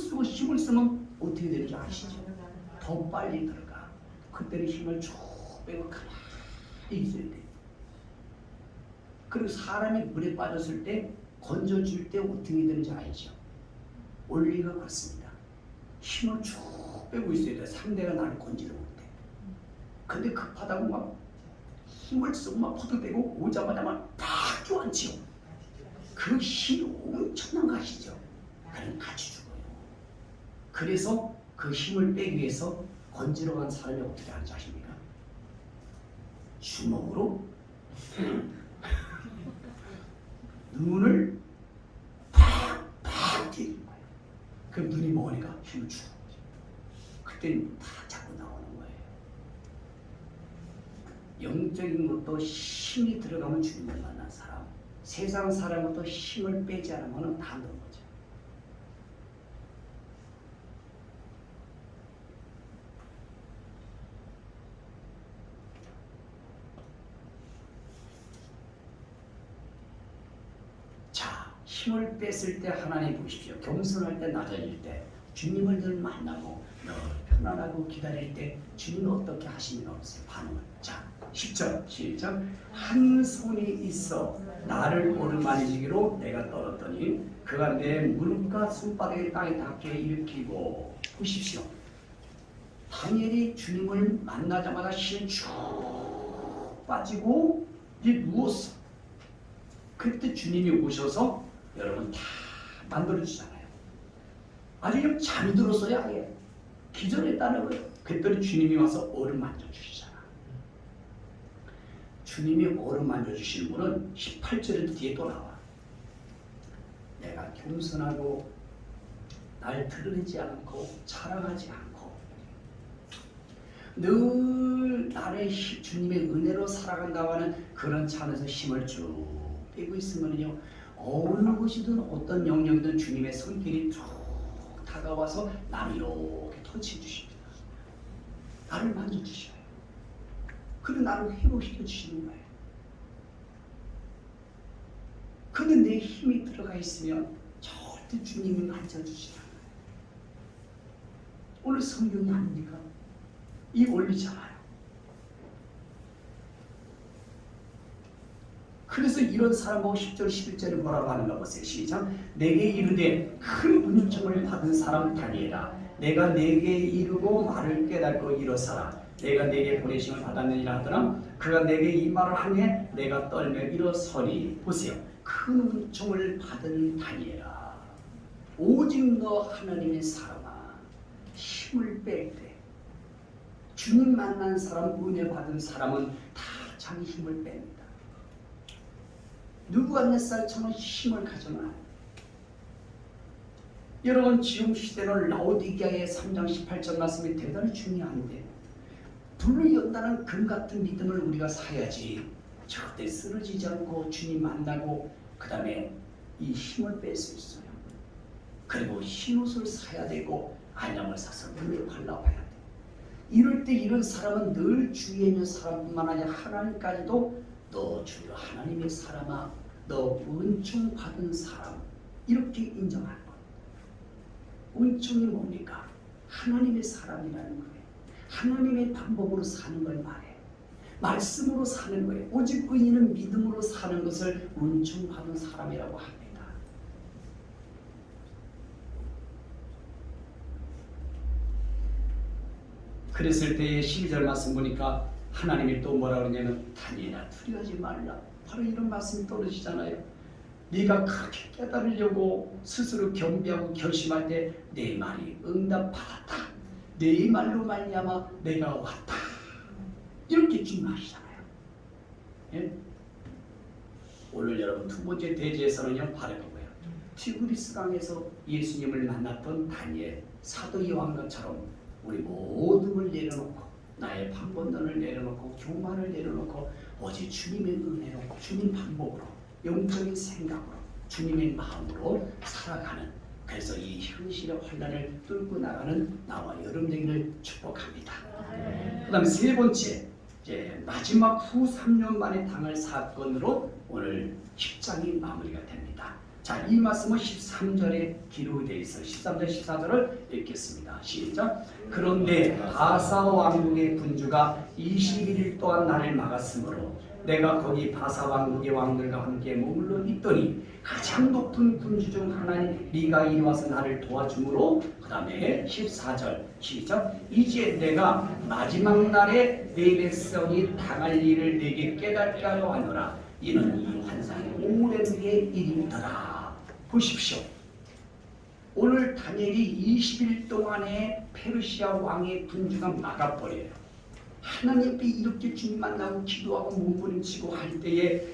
쓰면 어떻게 되는지 아시죠? 더 빨리 들어가. 그때는 힘을 쭉 빼고 가만히 있어야 돼. 그리고 사람이 물에 빠졌을 때 건져줄 때 어떻게 되는지 알죠? 원리가 그렇습니다. 힘을 쭉 빼고 있어야 돼. 상대가 나를 건지러 올 때. 근데 급하다고 막 힘을 쓰고 막 퍼득대고 오자마자 막팍 껴안지요. 그 힘이 엄청난 거 아시죠? 그럼 같이 죽어요. 그래서 그 힘을 빼기 위해서 건지러 간 사람이 어떻게 하는지 아십니까? 주먹으로 눈을 팍팍 때리는 거예요. 그럼 눈이 머리가 힘을 주는 거죠. 그때는 다 자꾸 나오는 거예요. 영적인 것도 힘이 들어가면 주님을 만난 사람, 세상 사람부터 힘을 빼지 않으면 다 넣은 거죠. 자, 힘을 뺐을 때 하나님 보십시오. 겸손할 때 낮아질 때 주님을 늘 만나고 늘 편안하고 기다릴 때 주님은 어떻게 하시면 없어요. 반응을. 자, 10절 시작. 한 손이 있어 나를 오르만지기로 내가 떨었더니 그가 내 무릎과 손바닥에 땅에 닿게 일으키고. 보십시오. 다니엘이 주님을 만나자마자 힘이 쭉 빠지고 이제 누웠어. 그때 주님이 오셔서 여러분 다 만들어주잖아요. 아주 그냥 잠이 들었어요. 아예 기절했다는 거예요. 그랬더니 주님이 와서 얼음 만져주시잖아. 주님이 얼음 만져주시는 분은 18절에도 뒤에 또 나와. 내가 겸손하고 날 드러내지 않고 자랑하지 않고 늘 나를 주님의 은혜로 살아간다고 하는 그런 차 안에서 힘을 쭉 빼고 있으면요, 어느 것이든 어떤 영역이든 주님의 손길이 쭉 다가와서 나를 이렇게 터치해 주십니다. 나를 만져주셔요. 그리고 나를 회복시켜 주시는 거예요. 근데 내 힘이 들어가 있으면 절대 주님이 만져주시지 않아요. 오늘 성경이 아닙니까? 이 원리잖아요. 그래서 이런 사람하고 10절 11절에 뭐라고 하는가 보세요. 시작. 내게 이르되 큰 은총을 받은 사람 다니엘아, 내가 내게 이르고 말을 깨닫고 일어서라. 내가 내게 보내심을 받았느니라 하더라. 그가 내게 이 말을 하니 내가 떨며 일어서리. 보세요. 큰 은총을 받은 다니엘아, 오직 너 하나님의 사람아, 힘을 뺄 때, 주님 만난 사람, 은혜 받은 사람은 다 자기 힘을 뺍니다. 느부갓네살처럼 힘을 가져놔요. 여러분, 지금 시대는 라오디게아의 3장 18절 말씀이 대단히 중요한데, 불을 연다는 금 같은 믿음을 우리가 사야지 절대 쓰러지지 않고 주님 만나고 그 다음에 이 힘을 뺄 수 있어요. 그리고 흰옷을 사야 되고 안양을 사서 눈에 발라봐야 돼. 이럴 때 이런 사람은 늘 주위에 있는 사람뿐만 아니라 하나님까지도 너 주여 하나님의 사람아, 너 은총 받은 사람, 이렇게 인정하는 거예요. 은총이 뭡니까? 하나님의 사람이라는 거예요. 하나님의 방법으로 사는 걸 말해. 말씀으로 사는 거예요. 오직 의인은 믿음으로 사는 것을 은총 받은 사람이라고 합니다. 그랬을 때의 12절 말씀 보니까 하나님이 또 뭐라 그러냐면 다니엘아 두려워하지 말라. 바로 이런 말씀이 떨어지잖아요. 네가 그렇게 깨달으려고 스스로 경배하고 결심할 때 내 말이 응답받았다. 내 말로 말미암아 내가 왔다. 이렇게 중요하시잖아요. 예? 오늘 여러분 두 번째 대지에서는요 바로 그거예요. 티그리스 강에서 예수님을 만났던 다니엘, 사도 요한처럼 우리 모든 걸 내려놓고 나의 판본론을 내려놓고 교만을 내려놓고 오직 주님의 은혜로 주님 방법으로 영적인 생각으로 주님의 마음으로 살아가는, 그래서 이 현실의 환난을 뚫고 나가는 나와 여러분 되기를 축복합니다. 그 다음에 세 번째, 이제 마지막 후 3년 만에 당할 사건으로 오늘 10장이 마무리가 됩니다. 자, 이 말씀은 13절에 기록이 되어 있어요. 13절, 14절을 읽겠습니다. 시작. 그런데 바사 왕국의 군주가 21일 동안 나를 막았으므로 내가 거기 바사 왕국의 왕들과 함께 머물러 있더니 가장 높은 군주 중 하나인 네가 이리 와서 나를 도와주므로, 그 다음에 14절 시작. 이제 내가 마지막 날에 내 백성이 당할 일을 내게 깨닫게 하려 하노라. 이는 이 환상이 오랜 후의 일이더라. 보십시오. 오늘 다니엘이 20일 동안에 페르시아 왕의 군주가 막아버려요. 하나님께 이렇게 주님 만나고 기도하고 몸부림치고 할 때에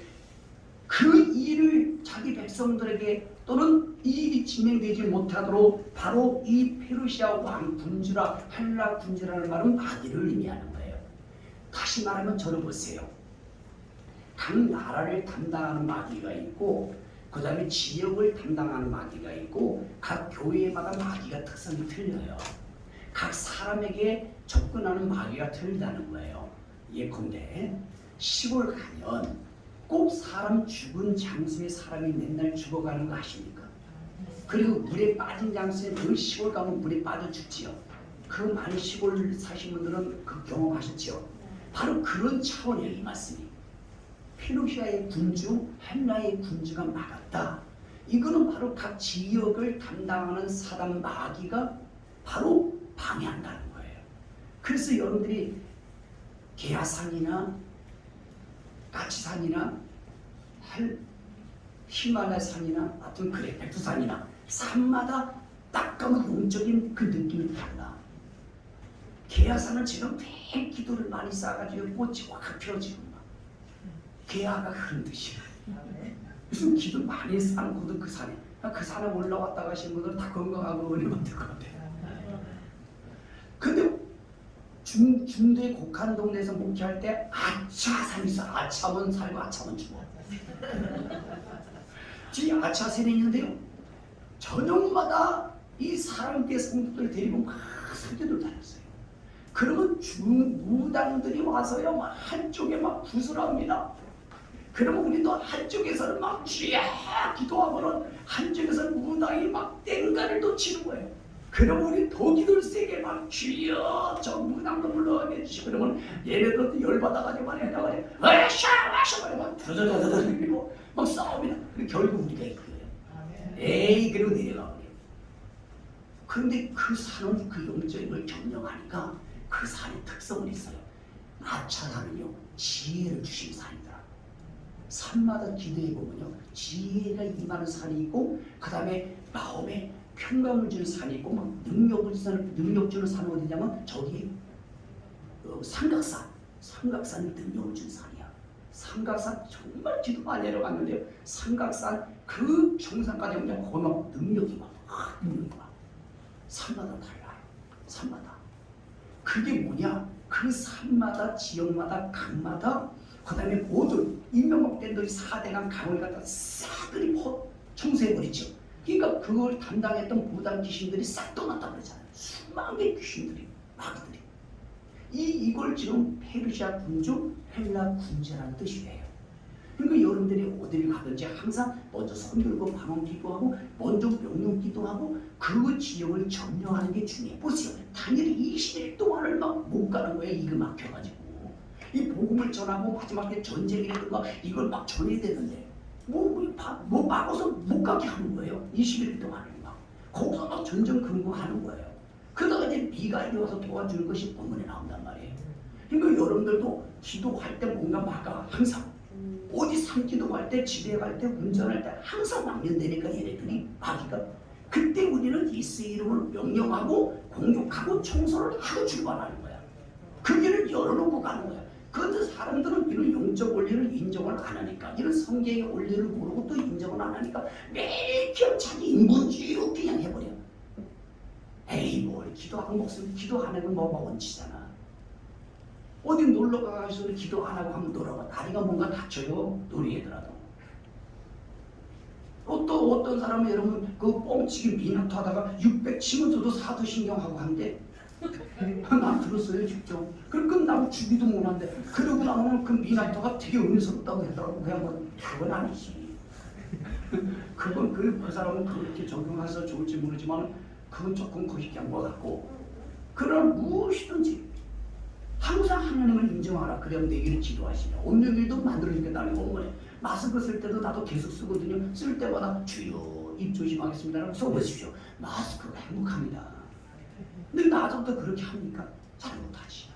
그 일을 자기 백성들에게 또는 이 일이 진행되지 못하도록 바로 이 페르시아 왕 군주라 할라 군주라는 말은 마귀를 의미하는 거예요. 다시 말하면 저를 보세요. 각 나라를 담당하는 마귀가 있고 그 다음에 지역을 담당하는 마귀가 있고 각 교회마다 마귀가 특성이 틀려요. 각 사람에게 접근하는 마귀가 틀리다는 거예요. 예컨대 시골 가면 꼭 사람 죽은 장소에 사람이 맨날 죽어가는 거 아십니까? 그리고 물에 빠진 장소에 그 시골 가면 물에 빠져 죽지요. 그 많은 시골 사신 분들은 그 경험하셨죠. 바로 그런 차원이에요. 이 말씀이. 페르시아의 군주, 헬라의 군주가 막았다. 이거는 바로 각 지역을 담당하는 사단 마귀가 바로 방해한다는 거예요. 그래서 여러분들이 게하산이나 까치산이나 히말라야 산이나 하여튼 그래 백두산이나 산마다 딱 가면 영적인 그 느낌이 달라. 게하산은 지금 매일 기도를 많이 쌓아가지고 꽃이 확 펴지고 게하가 흐른 듯이 무슨 기도 많이 쌓고도 그 산에 올라왔다 가신 분들은 다 건강하고 은혜 받을 것 같아요. 근데 중도의 곡한 동네에서 목회할 때 아차산이 있어. 아차면 살고 아차면 죽어. 이 아차산이 있는데요, 저녁마다 이 사람께 성도들 데리고 막 설교를 다녔어요. 그러면 무당들이 와서요 막 한쪽에 막 구슬합니다. 그러면 우리도 한쪽에서는 막 쥐야 기도하면은 한쪽에서는 무당이 막 땡가를 또 치는 거예요. 그러면 우리 더 기도를 세게 막 쥐여 저 무당도 불러가게 해주시고 그러면 얘네들도 열받아가지고 말이야 으쌰 막 드드드드 그리고 막 싸웁니다. 그리고 결국 우리가 이거예요. 에이 그리고 내려가 버려요. 그런데 그 산은 그 영적인 걸 점령하니까 그 산의 특성은 있어요. 아차산은요 지혜를 주신 산이더라. 산마다 기도해 보면요, 지혜가 임하는 산이 있고, 그 다음에 마음에 평강을 주는 산이 있고, 막 능력 주는 산은 어디냐면 저기 삼각산이 능력을 주는 산이야. 삼각산 정말 기도 많이 내려갔는데요, 삼각산 그 정상까지 오면 거기 막 능력이 능력이 막 산마다 달라요. 산마다. 그게 뭐냐? 그 산마다, 지역마다, 강마다, 그 다음에 모든 인명목대들이 4대강 강을 갖다 싹들이 청소해버리죠. 그러니까 그걸 담당했던 무당 귀신들이 싹 떠났다 그러잖아요. 수만 개의 귀신들이, 마귀들이. 이걸 지금 페르시아 군주, 헬라 군주라는 뜻이에요. 그러니까 여러분들이 어디를 가든지 항상 먼저 손들고 방언 기도하고, 먼저 명령 기도하고, 그 지역을 점령하는 게 중요해요. 보세요. 다니엘이 20일 동안을 막 못 가는 거예요. 이거 막혀가지고. 이 복음을 전하고 마지막에 전쟁이라든가 이걸 막 전해야 되는데 뭐 막아서 못 가게 하는 거예요. 21일 동안을 막 거기서 막 전쟁 근무하는 거예요. 그러다가 이제 미가엘이 와서 도와주는 것이 본문에 나온단 말이에요. 그러니까 여러분들도 기도할 때 뭔가 막아. 항상 어디 산기도할 때, 집에 갈 때, 운전할 때 항상 막연되니까 얘네들이 마귀가. 그때 우리는 예수 이름을 명령하고 공격하고 청소를 하고 출발하는 거야. 그 길을 열어놓고 가는 거야. 그런데 사람들은 이런 영적 원리를 인정을 안 하니까, 이런 성경의 원리를 모르고 또 인정을 안 하니까 매일 그냥 자기 인본주의로 그냥 해버려. 에이 뭘 기도하고 목숨 기도 안 하면 뭐가 원치잖아. 어디 놀러 가서 기도 안 하고 하면 놀아봐. 다리가 뭔가 다쳐요. 놀이애들하고. 또 어떤 사람은 여러분 그 뻥치기 미나토 하다가 600 치면서도 사도신경하고 한대. 난 들었어요 직접. 그럼 나도 주기도 못한데, 그러고 나면 그 미나토가 되게 은혜스럽다고 하더라고. 그냥 그건 아니지. 그건 그 사람은 그렇게 적용해서 좋을지 모르지만 그건 조금 거시기한 것 같고, 그런 무엇이든지 항상 하나님을 인정하라. 그래야 내기를 기도하시냐. 없는 일도 만들어주겠다는 본문에 마스크 쓸 때도 나도 계속 쓰거든요. 쓸 때마다 주여 입 조심하겠습니다라고 써보십시오. 마스크가 행복합니다. 근데 나중부터 그렇게 합니까? 잘 못하지.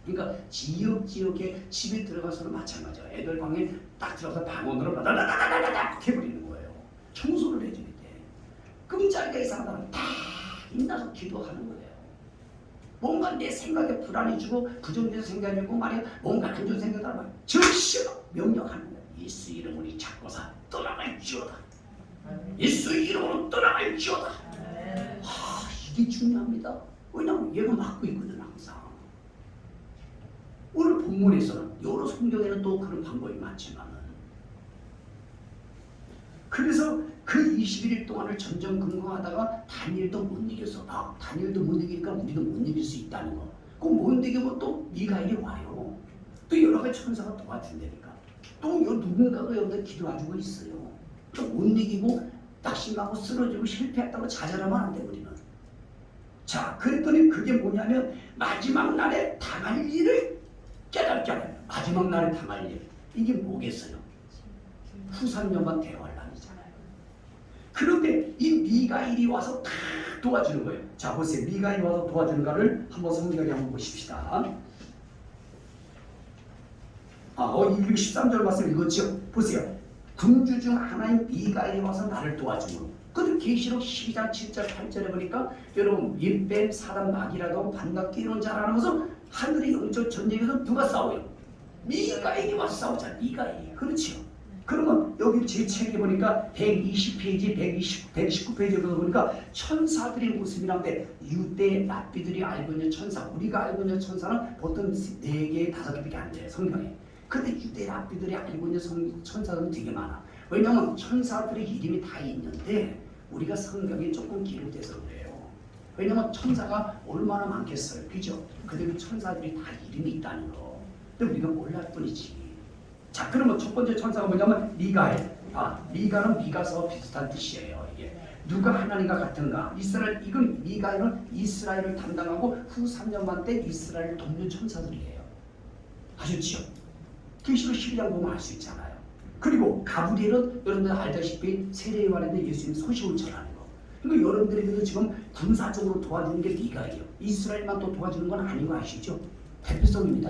그러니까 지역에 집에 들어가서는 마찬가지야. 애들 방에 딱 들어가서 방언으로 다다다다다닥 해버리는 거예요. 청소를 해줘야 돼. 끔찍하게 이상한 사람 다 인나서 기도하는 거예요. 뭔가 내 생각에 불안이 주고 부정적인 생각이 있고 말이야, 뭔가 안 좋은 생각이 들면 즉시 명령하는 거예요. 예수 이름으로 잡고서 떠나갈지어다. 예수 이름으로 떠나갈지어다. 이게 중요합니다. 왜냐하면 얘가 막고 있거든 항상. 오늘 본문에서는 여러 성경에는 또 그런 방법이 많지만, 그래서 그 21일 동안을 전전긍긍하다가 다니엘도 못 이겨서, 다니엘도 못 이기니까 우리도 못 이길 수 있다는 거. 그럼 못 이기면 또 미가엘이 와요. 또 여러 가지 천사가 도와준다니까. 또 누군가가 여러분들 기도해주고 있어요. 또 못 이기고 낙심하고 쓰러지고 실패했다고 좌절하면 안 돼 우리는. 자, 그랬더니 그게 뭐냐면 마지막 날에 당할 일을 깨닫잖아요. 마지막 날에 당할 일. 이게 뭐겠어요? 후산녀만 대환란이잖아요. 그런데 이 미가엘이 와서 다 도와주는 거예요. 자, 보세요. 미가엘이 와서 도와주는 거를 한번 성경에 한번 보십시다. 213절 말씀 읽었죠? 보세요. 군주 중 하나인 미가엘이 와서 나를 도와주므로. 그런데 계시록 12장 7절 8절에 보니까 여러분 일뱀 사람 마귀라도 반갑 끼는 자라는 것은 하늘의 영적 전쟁에서 누가 싸워요? 미가엘이 와서 싸우잖아요. 미가엘이. 그렇죠. 그러면 여기 제 책에 보니까 120페이지, 119페이지에 보니까 천사들의 모습이란데, 유대 랍비들이 알고 있는 천사, 우리가 알고 있는 천사는 보통 4개, 5개밖에 안 돼요 성경에. 근데 유대 랍비들이 알고 있는 천사들은 되게 많아. 왜냐하면 천사들의 이름이 다 있는데 우리가 성경에 조금 기록돼서 그래요. 왜냐하면 천사가 얼마나 많겠어요, 그죠? 그대로 천사들이 다 이름이 있다는 거. 근데 우리가 몰랄 뿐이지. 자, 그러면 첫 번째 천사가 뭐냐면 미가엘. 미가는 미가서와 비슷한 뜻이에요. 이게 누가 하나님과 같은가? 이건 미가엘은 이스라엘을 담당하고 후 3년만 때 이스라엘을 돕는 천사들이에요. 아셨죠? 계시록 12장 보면 알 수 있잖아요. 그리고 가브리엘은 여러분들 알다시피 세례 요한인데 예수님 소식을 전하는 거. 그러니까 여러분들에게도 지금 군사적으로 도와주는 게 미가엘이에요. 이스라엘만 또 도와주는 건 아닌 거 아시죠? 대표성입니다.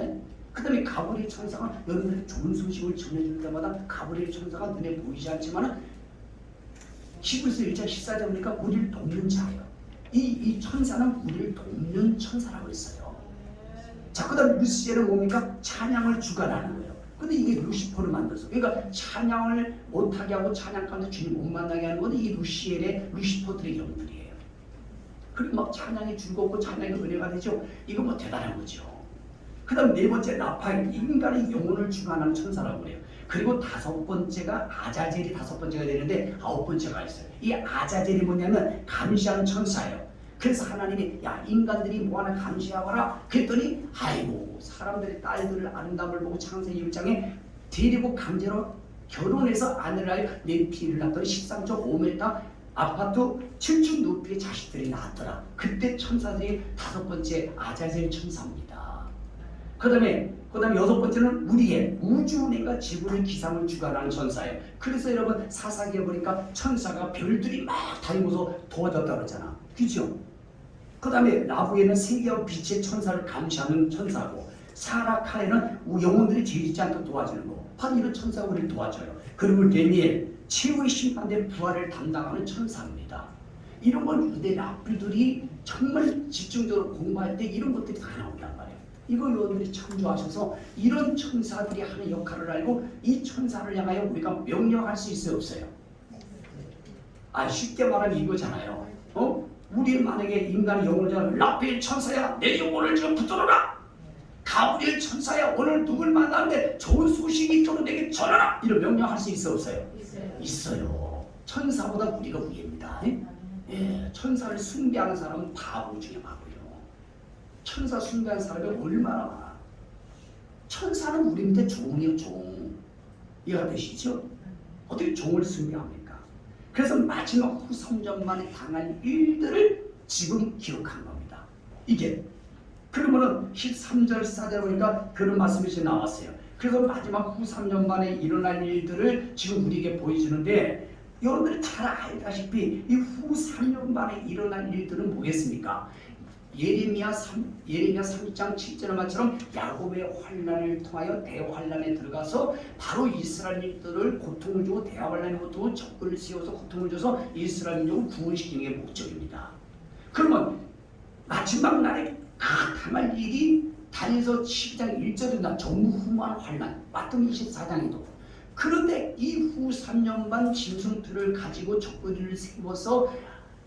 그 다음에 가브리엘 천사가 여러분들에게 좋은 소식을 전해줄 때마다 가브리엘 천사가 눈에 보이지 않지만 히브리서 1장 14절 보니까 우리를 돕는 자예요. 이 천사는 우리를 돕는 천사라고 했어요. 자, 그 다음에 루시엘은 뭡니까? 찬양을 주관하는 거예요. 근데 이게 루시퍼를 만들었어. 그러니까 찬양을 못하게 하고 찬양 가운데 주님 못 만나게 하는 건 이 루시엘의 루시퍼들의 영들이에요. 그리고 막 찬양이 즐겁고 찬양이 은혜가 되죠. 이거 뭐 대단한 거죠. 그 다음 네 번째 라파엘, 인간의 영혼을 주관하는 천사라고 그래요. 그리고 다섯 번째가 아자젤이 다섯 번째가 되는데 아홉 번째가 있어요. 이 아자젤이 뭐냐면 감시하는 천사예요. 그래서 하나님이 야 인간들이 뭐 하나 감시하거라 그랬더니 아이고 사람들의 딸들을 아름다움을 보고 창세기 1장에 데리고 강제로 결혼해서 아내를 하여 내 피를 낳더니 13.5m 아파트 7층 높이의 자식들이 낳았더라. 그때 천사들이 다섯 번째 아자젤 천사입니다. 그 다음에 여섯 번째는 우리의 우주운행과 지구의 기상을 주관하는 천사예요. 그래서 여러분 사사기에 보니까 천사가 별들이 막 다니면서 도와줬다고 그러잖아. 그죠? 그 다음에 라브에는 세계와 빛의 천사를 감시하는 천사고, 사라카에는 영혼들이 죄짓지 않도록 도와주는 거. 바로 이런 천사가 우리를 도와줘요. 그리고 레미엘 최후의 심판된 부활을 담당하는 천사입니다. 이런 걸 유대 랍비들이 정말 집중적으로 공부할 때 이런 것들이 다 나온단 말이에요. 이거 여러분들이 참조하셔서 이런 천사들이 하는 역할을 알고 이 천사를 향하여 우리가 명령할 수 있어요, 없어요? 쉽게 말하면 이거잖아요. 우리 만약에 인간의 영혼을 잡으면 라벨 천사야 내 영혼을 지금 붙들어라. 가브리엘 천사야 오늘 누굴 만나는데 좋은 소식이 있도록 내게 전하라. 이런 명령할 수 있어요, 없어요? 있어요. 천사보다 우리가 위입니다. 천사를 숭배하는 사람은 바보 중에 바보예요. 천사 숭배하는 사람이 얼마나 많아. 천사는 우리 밑에 종이에요, 종. 이해가 되시죠? 어떻게 종을 숭배합니까? 그래서 마지막 후 3년 만에 당할 일들을 지금 기록한 겁니다. 이게 그러면은 13절 14절 보니까 그런 말씀이 이제 나왔어요. 그래서 마지막 후 3년 만에 일어날 일들을 지금 우리에게 보여주는데 여러분들이 잘 알다시피 이 후 3년 만에 일어날 일들은 뭐겠습니까? 예레미야 3장 7절의 말처럼 야곱의 환난을 통하여 대환난에 들어가서 바로 이스라엘들을 고통을 주고 대환난의 고통을 적군을 세워서 고통을 줘서 이스라엘 민족을 구원시키는 게 목적입니다. 그러면 마지막 날에 당할 일이 다니엘서 12장 1절입니다. 전무후무한 환난 마태복음 24장에도. 그런데 이후 3년 반 짐승들을 가지고 적군을 세워서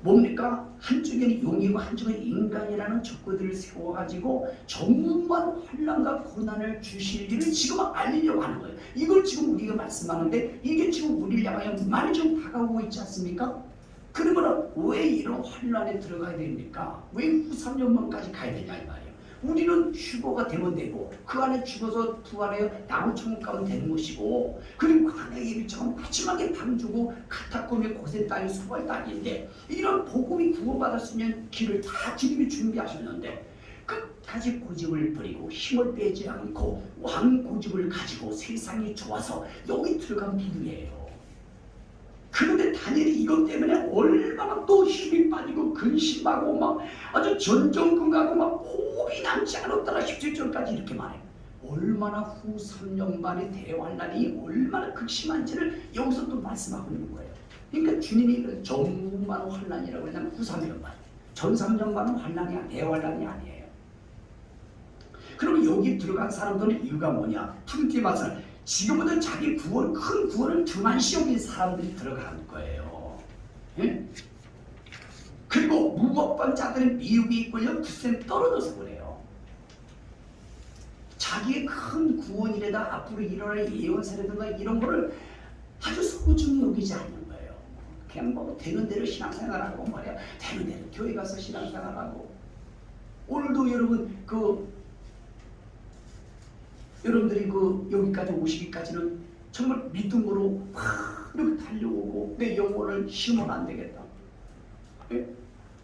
뭡니까? 한쪽에는 용이고 한쪽에는 인간이라는 적그들을 세워가지고 전무한 환난과 고난을 주실 일을 지금 알리려고 하는 거예요. 이걸 지금 우리가 말씀하는데 이게 지금 우리를 향하여 많이 좀 다가오고 있지 않습니까? 그러면 왜 이런 환난에 들어가야 됩니까? 왜 후 3년만까지 가야 되냐 이 말이에요. 우리는 휴거가 되면 되고 그 안에 죽어서 부활하여 나무천국 가면 되는 것이고, 그리고 하나의 예비처럼 마지막에 방주고 카타콤의 고센 땅이 수발 땅인데 이런 복음이 구원받을 수 있는 길을 다 주님이 준비하셨는데 끝까지 고집을 버리고 힘을 빼지 않고 왕 고집을 가지고 세상이 좋아서 여기 들어간 비유예요. 그런데 다니엘이 이것 때문에 얼마나 또 힘이 빠지고 근심하고 막 아주 전전긍긍하고 막 호흡이 남지 않았더라 17절까지 이렇게 말해요. 얼마나 후 3년 만에 대환난이 얼마나 극심한지를 여기서 또 말씀하고 있는 거예요. 그러니까 주님이 전무한 환난이라고 하면 후 3년 만, 전 3년 만은 환난이 대환난이 아니에요. 그럼 여기 들어간 사람들은 이유가 뭐냐? 푸른띠 말씀 지금부터 자기 구원, 큰 구원을 등한시 여긴 사람들이 들어가는 거예요. 예? 그리고 무법한 자들은 미혹이 이끌려 굳센 떨어져서 그래요. 자기의 큰 구원이라다 앞으로 일어날 예언사라든가 이런 거를 아주 소중히 여기지 않는 거예요. 그냥 뭐 되는 대로 신앙생활하고 말이야. 되는 대로 교회 가서 신앙생활하고. 오늘도 여러분 여러분들이 여기까지 오시기까지는 정말 믿음으로 막 이렇게 달려오고 내 영혼을 심으면 안 되겠다. 예?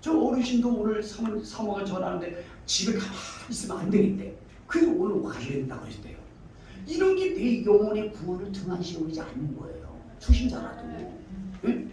저 어르신도 오늘 사모가 전화하는데 집에 가만히 있으면 안 되겠대. 그래서 오늘 와야 된다고 했대요. 이런 게 내 영혼의 구원을 등한시 여기지 않는 거예요. 초신자라도. 예?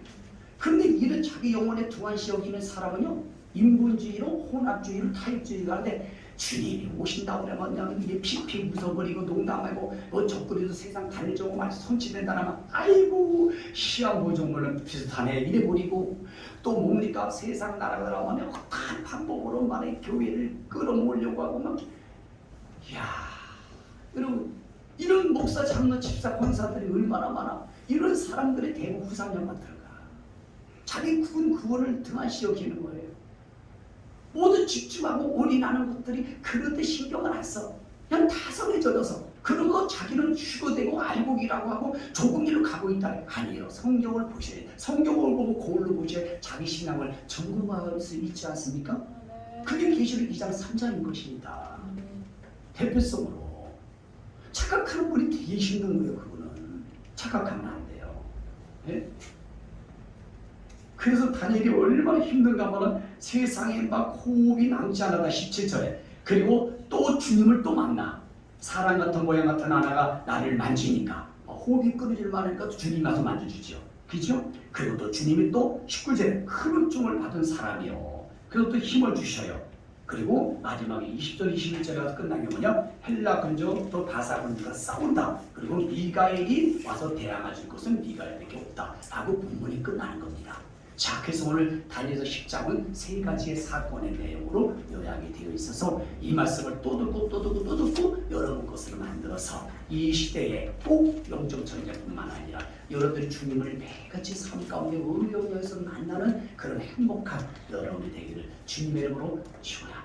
그런데 이런 자기 영혼의 등한시 여기는 사람은요 인본주의로 혼합주의로 타협주의가 하는데 주님이 오신다고 그러면 그냥 이게 피피 웃어버리고 농담하고 뭐 적그리도 세상 달려오고 막 손치된다라면 아이고 시한부 정도는 비슷하네 이래 버리고 또 뭡니까 세상 나라가라면 다 방법으로 말해 교회를 끌어모으려고 하고 막 이야 여러분 이런 목사 장로 집사 권사들이 얼마나 많아. 이런 사람들의 대부 후상력만 들어가. 자기 구원 구원을 등한시 여기는 거예요. 모두 집중하고 올인하는 것들이 그런데 신경을 안 써. 그냥 타성에 젖어서 그러고 자기는 휴거되고 알고기라고 하고 좁은 길로 가고 있다. 아니에요. 성경을 보셔야 돼요. 성경을 보고 거울로 보셔야 자기 신앙을 점검할 수 있지 않습니까? 그게 계시록 2장 3장인 것입니다. 대표성으로 착각하는 분이 되게 힘든 거예요. 그거는 착각하면 안 돼요. 네? 그래서 다니엘이 얼마나 힘든가 하면 세상에 막 호흡이 남지 않았다 17절에 그리고 또 주님을 또 만나 사람 같은 모양 같은 하나가 나를 만지니까 호흡이 끊어질 만하니까 주님이 와서 만져주죠. 그죠? 그리고 또 주님이 또 19절에 흡입증을 받은 사람이요. 그리고 또 힘을 주셔요. 그리고 마지막에 20절 21절에 끝난 게 뭐냐? 헬라 군주 또 바사 군주가 싸운다. 그리고 미가엘이 와서 대항해 줄 것은 미가엘밖에 없다 라고 본문이 끝나는 겁니다. 자, 그래서 오늘 다니엘서 10장은 세 가지의 사건의 내용으로 요약이 되어 있어서 이 말씀을 또 듣고 여러분 것으로 만들어서 이 시대에 꼭 영적 전쟁뿐만 아니라 여러분들이 주님을 매일같이 삶 가운데 의욕에서 만나는 그런 행복한 여러분이 되기를 주님의 이름으로 축원합니다.